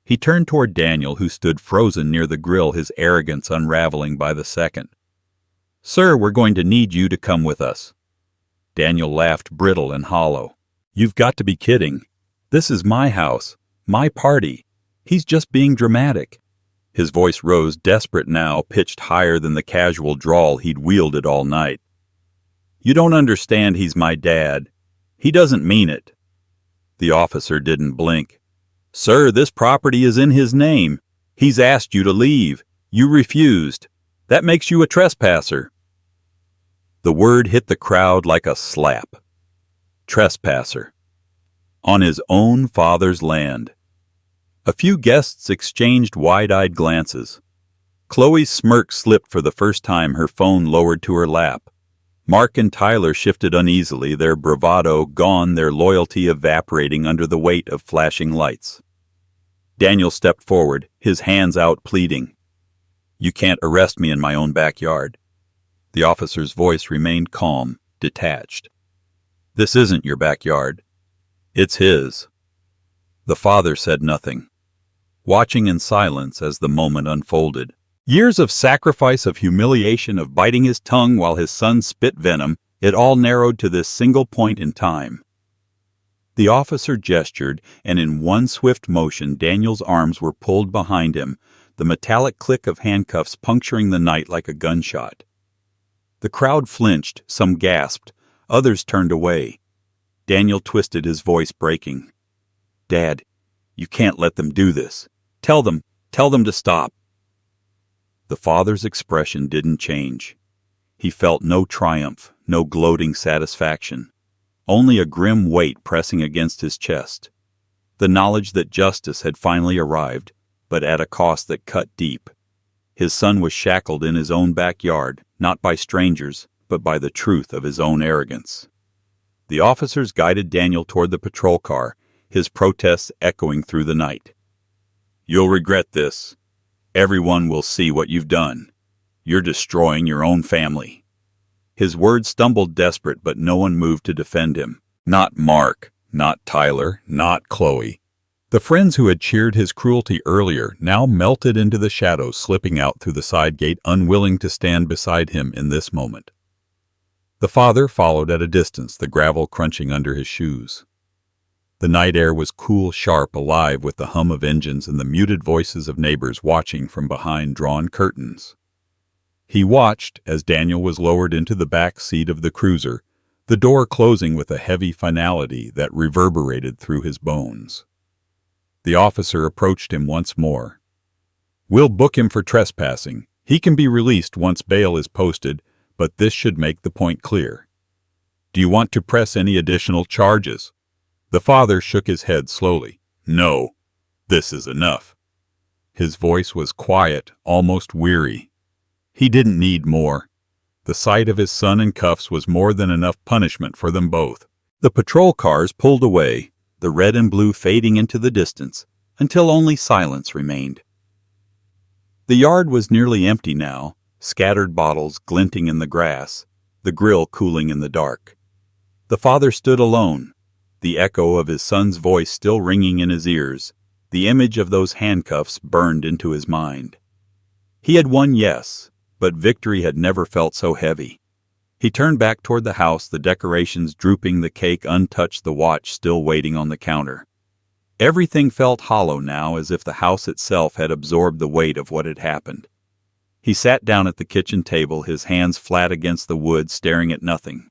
He turned toward Daniel, who stood frozen near the grill, his arrogance unraveling by the second. "Sir, we're going to need you to come with us." Daniel laughed, brittle and hollow. "You've got to be kidding. This is my house, my party. He's just being dramatic." His voice rose, desperate now, pitched higher than the casual drawl he'd wielded all night. "You don't understand, he's my dad. He doesn't mean it." The officer didn't blink. "Sir, this property is in his name. He's asked you to leave. You refused. That makes you a trespasser." The word hit the crowd like a slap. Trespasser. On his own father's land. A few guests exchanged wide-eyed glances. Chloe's smirk slipped for the first time, her phone lowered to her lap. Mark and Tyler shifted uneasily, their bravado gone, their loyalty evaporating under the weight of flashing lights. Daniel stepped forward, his hands out, pleading. "You can't arrest me in my own backyard." The officer's voice remained calm, detached. "This isn't your backyard. It's his." The father said nothing, watching in silence as the moment unfolded. Years of sacrifice, of humiliation, of biting his tongue while his son spit venom, it all narrowed to this single point in time. The officer gestured, and in one swift motion Daniel's arms were pulled behind him, the metallic click of handcuffs puncturing the night like a gunshot. The crowd flinched, some gasped, others turned away. Daniel twisted, his voice breaking. "Dad, you can't let them do this. Tell them to stop." The father's expression didn't change. He felt no triumph, no gloating satisfaction, only a grim weight pressing against his chest. The knowledge that justice had finally arrived, but at a cost that cut deep. His son was shackled in his own backyard, not by strangers, but by the truth of his own arrogance. The officers guided Daniel toward the patrol car, his protests echoing through the night. "You'll regret this. Everyone will see what you've done. You're destroying your own family." His words stumbled desperate, but no one moved to defend him. Not Mark, not Tyler, not Chloe. The friends who had cheered his cruelty earlier now melted into the shadows, slipping out through the side gate, unwilling to stand beside him in this moment. The father followed at a distance, the gravel crunching under his shoes. The night air was cool, sharp, alive with the hum of engines and the muted voices of neighbors watching from behind drawn curtains. He watched as Daniel was lowered into the back seat of the cruiser, the door closing with a heavy finality that reverberated through his bones. The officer approached him once more. "We'll book him for trespassing. He can be released once bail is posted, but this should make the point clear. Do you want to press any additional charges?" The father shook his head slowly. "No, this is enough." His voice was quiet, almost weary. He didn't need more. The sight of his son in cuffs was more than enough punishment for them both. The patrol cars pulled away, the red and blue fading into the distance, until only silence remained. The yard was nearly empty now, scattered bottles glinting in the grass, the grill cooling in the dark. The father stood alone, the echo of his son's voice still ringing in his ears, the image of those handcuffs burned into his mind. He had won, yes, but victory had never felt so heavy. He turned back toward the house, the decorations drooping, the cake untouched, the watch still waiting on the counter. Everything felt hollow now, as if the house itself had absorbed the weight of what had happened. He sat down at the kitchen table, his hands flat against the wood, staring at nothing.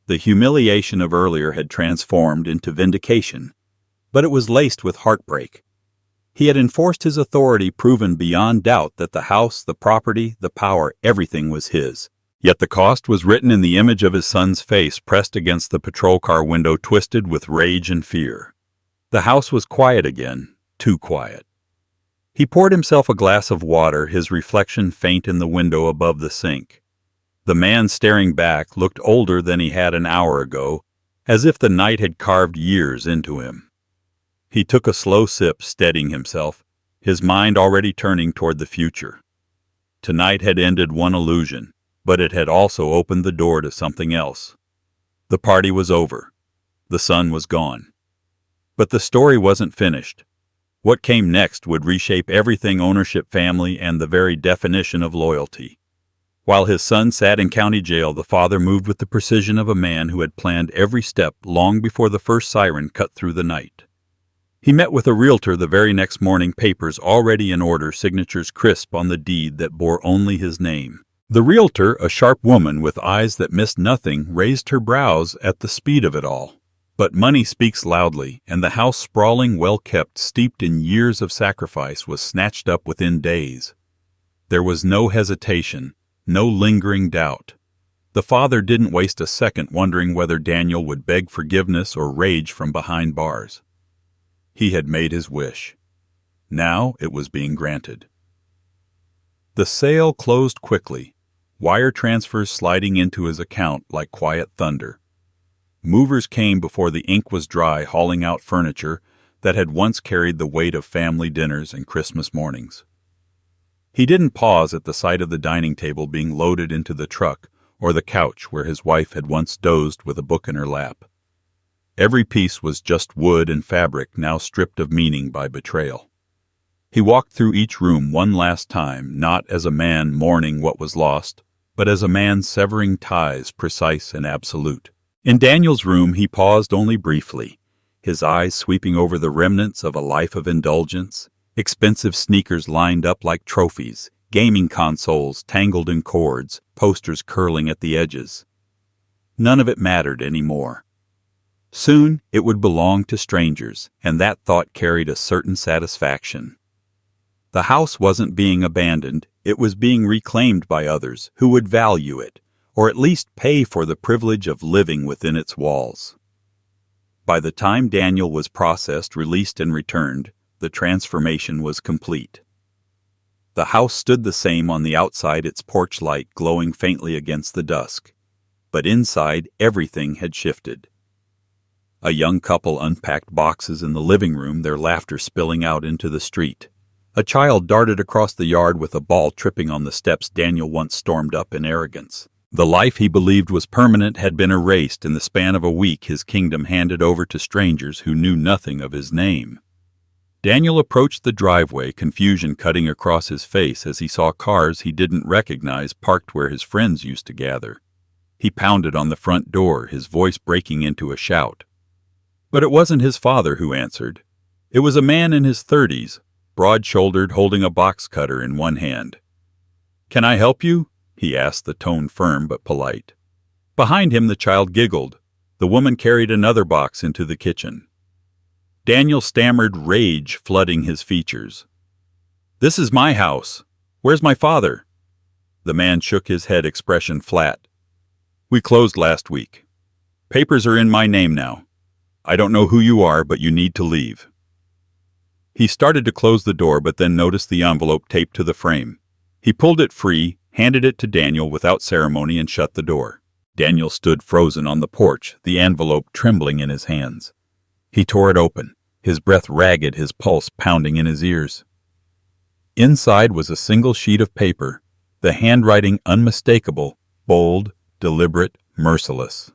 The humiliation of earlier had transformed into vindication, but it was laced with heartbreak. He had enforced his authority, proven beyond doubt that the house, the property, the power, everything was his. Yet the cost was written in the image of his son's face, pressed against the patrol car window, twisted with rage and fear. The house was quiet again, too quiet. He poured himself a glass of water, his reflection faint in the window above the sink. The man staring back looked older than he had an hour ago, as if the night had carved years into him. He took a slow sip, steadying himself, his mind already turning toward the future. Tonight had ended one illusion, but it had also opened the door to something else. The party was over. The sun was gone. But the story wasn't finished. What came next would reshape everything: ownership, family, and the very definition of loyalty. While his son sat in county jail, the father moved with the precision of a man who had planned every step long before the first siren cut through the night. He met with a realtor the very next morning, papers already in order, signatures crisp on the deed that bore only his name. The realtor, a sharp woman with eyes that missed nothing, raised her brows at the speed of it all. But money speaks loudly, and the house, sprawling, well-kept, steeped in years of sacrifice, was snatched up within days. There was no hesitation, no lingering doubt. The father didn't waste a second wondering whether Daniel would beg forgiveness or rage from behind bars. He had made his wish. Now it was being granted. The sale closed quickly, wire transfers sliding into his account like quiet thunder. Movers came before the ink was dry, hauling out furniture that had once carried the weight of family dinners and Christmas mornings. He didn't pause at the sight of the dining table being loaded into the truck, or the couch where his wife had once dozed with a book in her lap. Every piece was just wood and fabric, now stripped of meaning by betrayal. He walked through each room one last time, not as a man mourning what was lost, but as a man severing ties precise and absolute. In Daniel's room he paused only briefly, his eyes sweeping over the remnants of a life of indulgence, expensive sneakers lined up like trophies, gaming consoles tangled in cords, posters curling at the edges. None of it mattered anymore. Soon it would belong to strangers, and that thought carried a certain satisfaction. The house wasn't being abandoned, it was being reclaimed by others who would value it, or at least pay for the privilege of living within its walls. By the time Daniel was processed, released, and returned, the transformation was complete. The house stood the same on the outside, its porch light glowing faintly against the dusk. But inside, everything had shifted. A young couple unpacked boxes in the living room, their laughter spilling out into the street. A child darted across the yard with a ball, tripping on the steps Daniel once stormed up in arrogance. The life he believed was permanent had been erased in the span of a week, his kingdom handed over to strangers who knew nothing of his name. Daniel approached the driveway, confusion cutting across his face as he saw cars he didn't recognize parked where his friends used to gather. He pounded on the front door, his voice breaking into a shout. But it wasn't his father who answered. It was a man in his 30s, broad-shouldered, holding a box cutter in one hand. "Can I help you?" he asked, the tone firm but polite. Behind him the child giggled. The woman carried another box into the kitchen. Daniel stammered, rage flooding his features. "This is my house. Where's my father?" The man shook his head, expression flat. "We closed last week. Papers are in my name now. I don't know who you are, but you need to leave." He started to close the door, but then noticed the envelope taped to the frame. He pulled it free, handed it to Daniel without ceremony, and shut the door. Daniel stood frozen on the porch, the envelope trembling in his hands. He tore it open, his breath ragged, his pulse pounding in his ears. Inside was a single sheet of paper, the handwriting unmistakable, bold, deliberate, merciless.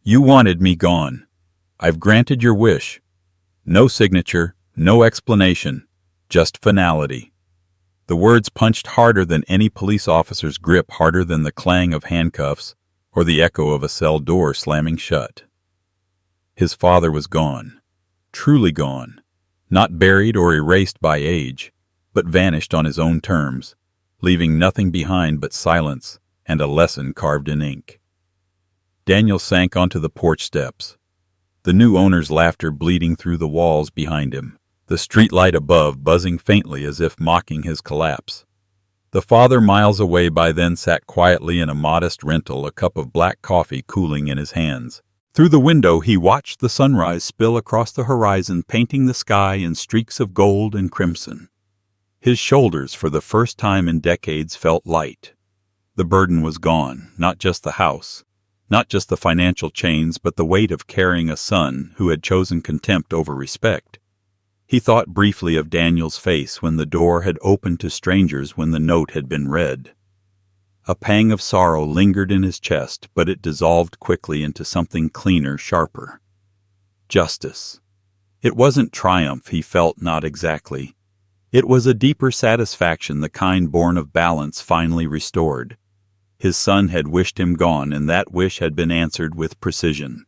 You wanted me gone. I've granted your wish. No signature, no explanation, just finality. The words punched harder than any police officer's grip, harder than the clang of handcuffs or the echo of a cell door slamming shut. His father was gone, truly gone, not buried or erased by age, but vanished on his own terms, leaving nothing behind but silence and a lesson carved in ink. Daniel sank onto the porch steps, the new owner's laughter bleeding through the walls behind him, the streetlight above buzzing faintly as if mocking his collapse. The father, miles away by then, sat quietly in a modest rental, a cup of black coffee cooling in his hands. Through the window he watched the sunrise spill across the horizon, painting the sky in streaks of gold and crimson. His shoulders, for the first time in decades, felt light. The burden was gone, not just the house, not just the financial chains, but the weight of carrying a son who had chosen contempt over respect. He thought briefly of Daniel's face when the door had opened to strangers, when the note had been read. A pang of sorrow lingered in his chest, but it dissolved quickly into something cleaner, sharper. Justice. It wasn't triumph, he felt, not exactly. It was a deeper satisfaction, the kind born of balance finally restored. His son had wished him gone, and that wish had been answered with precision.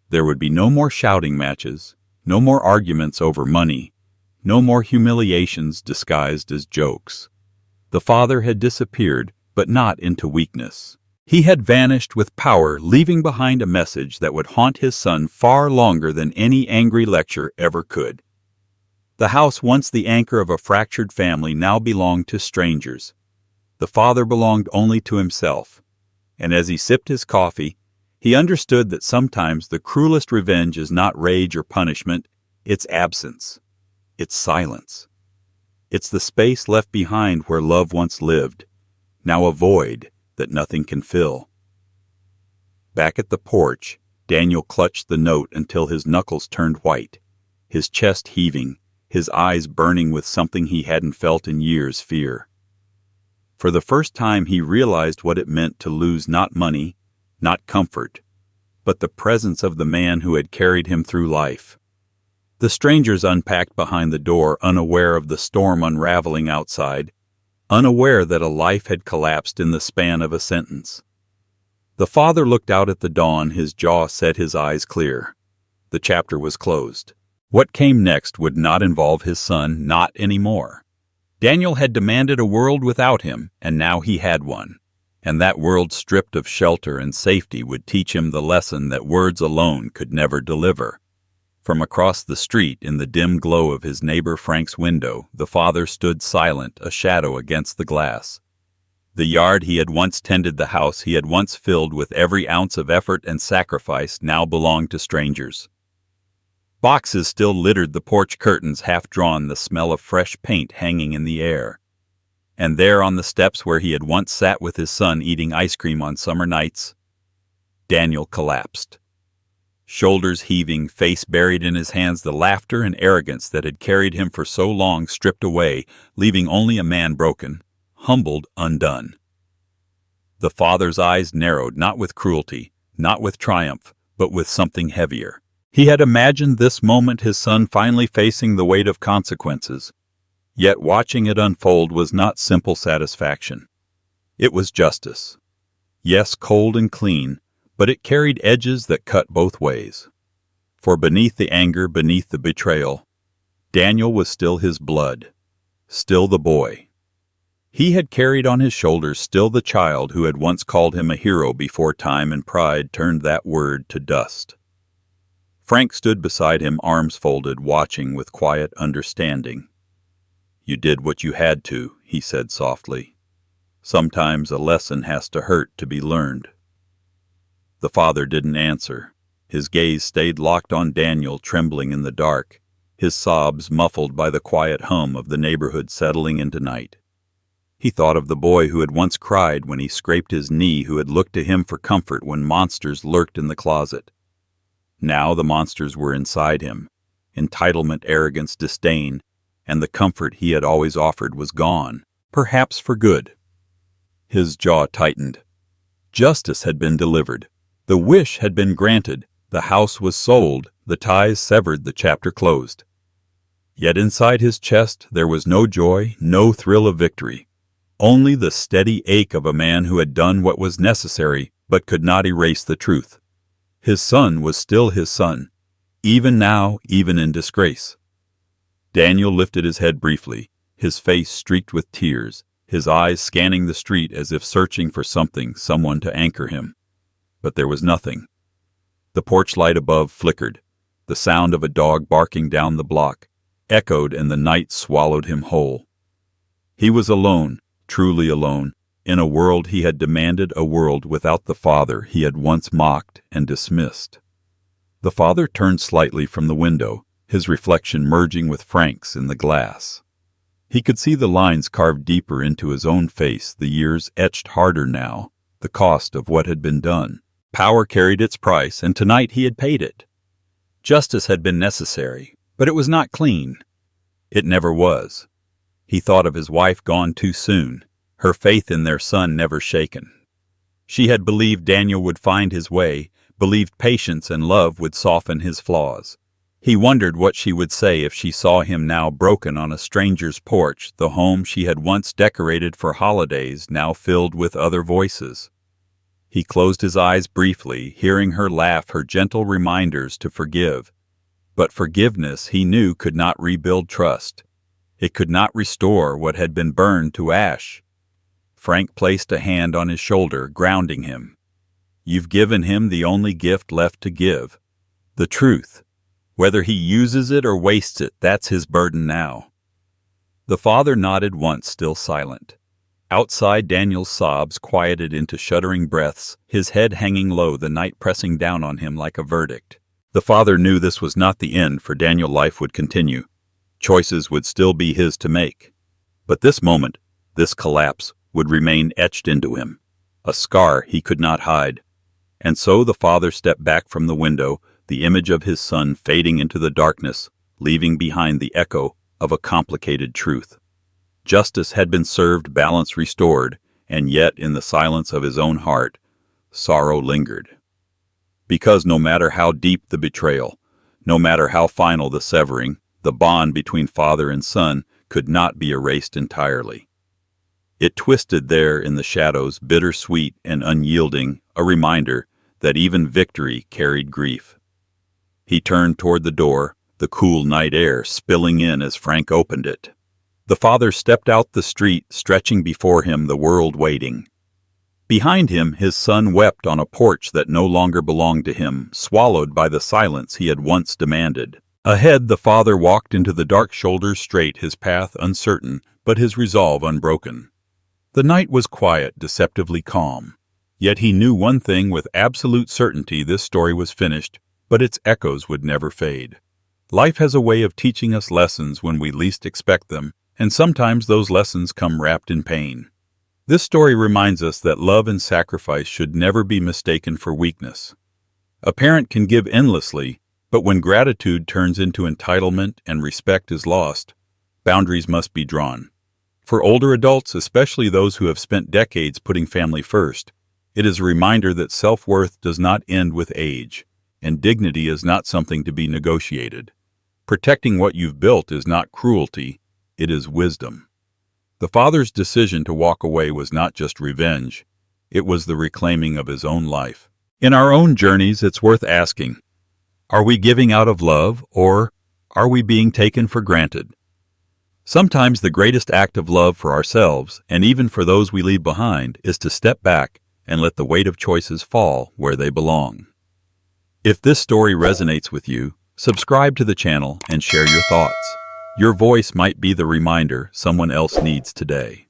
There would be no more shouting matches, no more arguments over money, no more humiliations disguised as jokes. The father had disappeared, but not into weakness. He had vanished with power, leaving behind a message that would haunt his son far longer than any angry lecture ever could. The house, once the anchor of a fractured family, now belonged to strangers. The father belonged only to himself, and as he sipped his coffee, he understood that sometimes the cruelest revenge is not rage or punishment, it's absence, it's silence. It's the space left behind where love once lived, now a void that nothing can fill. Back at the porch, Daniel clutched the note until his knuckles turned white, his chest heaving, his eyes burning with something he hadn't felt in years, fear. For the first time he realized what it meant to lose not money, not comfort, but the presence of the man who had carried him through life. The strangers unpacked behind the door, unaware of the storm unraveling outside, unaware that a life had collapsed in the span of a sentence. The father looked out at the dawn, his jaw set, his eyes clear. The chapter was closed. What came next would not involve his son, not anymore. Daniel had demanded a world without him, and now he had one. And that world, stripped of shelter and safety, would teach him the lesson that words alone could never deliver. From across the street, in the dim glow of his neighbor Frank's window, the father stood silent, a shadow against the glass. The yard he had once tended, the house he had once filled with every ounce of effort and sacrifice, now belonged to strangers. Boxes still littered the porch curtains, half drawn, the smell of fresh paint hanging in the air. And there, on the steps where he had once sat with his son eating ice cream on summer nights, Daniel collapsed. Shoulders heaving, face buried in his hands, the laughter and arrogance that had carried him for so long stripped away, leaving only a man broken, humbled, undone. The father's eyes narrowed, not with cruelty, not with triumph, but with something heavier. He had imagined this moment, his son finally facing the weight of consequences. Yet watching it unfold was not simple satisfaction. It was justice. Yes, cold and clean, but it carried edges that cut both ways. For beneath the anger, beneath the betrayal, Daniel was still his blood, still the boy. He had carried on his shoulders still the child who had once called him a hero before time and pride turned that word to dust. Frank stood beside him, arms folded, watching with quiet understanding. "You did what you had to," he said softly. "Sometimes a lesson has to hurt to be learned." The father didn't answer. His gaze stayed locked on Daniel, trembling in the dark, his sobs muffled by the quiet hum of the neighborhood settling into night. He thought of the boy who had once cried when he scraped his knee, who had looked to him for comfort when monsters lurked in the closet. Now the monsters were inside him, entitlement, arrogance, disdain, and the comfort he had always offered was gone, perhaps for good. His jaw tightened. Justice had been delivered. The wish had been granted. The house was sold. The ties severed. The chapter closed. Yet inside his chest there was no joy, no thrill of victory. Only the steady ache of a man who had done what was necessary but could not erase the truth. His son was still his son, even now, even in disgrace. Daniel lifted his head briefly, his face streaked with tears, his eyes scanning the street as if searching for something, someone to anchor him. But there was nothing. The porch light above flickered. The sound of a dog barking down the block echoed, and the night swallowed him whole. He was alone, truly alone, in a world he had demanded, a world without the father he had once mocked and dismissed. The father turned slightly from the window, his reflection merging with Frank's in the glass. He could see the lines carved deeper into his own face, the years etched harder now, the cost of what had been done. Power carried its price, and tonight he had paid it. Justice had been necessary, but it was not clean. It never was. He thought of his wife gone too soon, her faith in their son never shaken. She had believed Daniel would find his way, believed patience and love would soften his flaws. He wondered what she would say if she saw him now broken on a stranger's porch, the home she had once decorated for holidays now filled with other voices. He closed his eyes briefly, hearing her laugh, her gentle reminders to forgive. But forgiveness, he knew, could not rebuild trust. It could not restore what had been burned to ash. Frank placed a hand on his shoulder, grounding him. You've given him the only gift left to give. The truth. Whether he uses it or wastes it, that's his burden now. The father nodded once, still silent. Outside, Daniel's sobs quieted into shuddering breaths, his head hanging low, the night pressing down on him like a verdict. The father knew this was not the end, for Daniel. Life would continue. Choices would still be his to make. But this moment, this collapse, would remain etched into him, a scar he could not hide. And so the father stepped back from the window, the image of his son fading into the darkness, leaving behind the echo of a complicated truth. Justice had been served, balance restored, and yet in the silence of his own heart, sorrow lingered. Because no matter how deep the betrayal, no matter how final the severing, the bond between father and son could not be erased entirely. It twisted there in the shadows, bittersweet and unyielding, a reminder that even victory carried grief. He turned toward the door, the cool night air spilling in as Frank opened it. The father stepped out the street, stretching before him the world waiting. Behind him, his son wept on a porch that no longer belonged to him, swallowed by the silence he had once demanded. Ahead, the father walked into the dark, shoulders straight, his path uncertain, but his resolve unbroken. The night was quiet, deceptively calm. Yet he knew one thing with absolute certainty: this story was finished, but its echoes would never fade. Life has a way of teaching us lessons when we least expect them, and sometimes those lessons come wrapped in pain. This story reminds us that love and sacrifice should never be mistaken for weakness. A parent can give endlessly, but when gratitude turns into entitlement and respect is lost, boundaries must be drawn. For older adults, especially those who have spent decades putting family first, it is a reminder that self-worth does not end with age, and dignity is not something to be negotiated. Protecting what you've built is not cruelty, it is wisdom. The father's decision to walk away was not just revenge, it was the reclaiming of his own life. In our own journeys, it's worth asking, are we giving out of love, or are we being taken for granted? Sometimes the greatest act of love for ourselves, and even for those we leave behind, is to step back and let the weight of choices fall where they belong. If this story resonates with you, subscribe to the channel and share your thoughts. Your voice might be the reminder someone else needs today.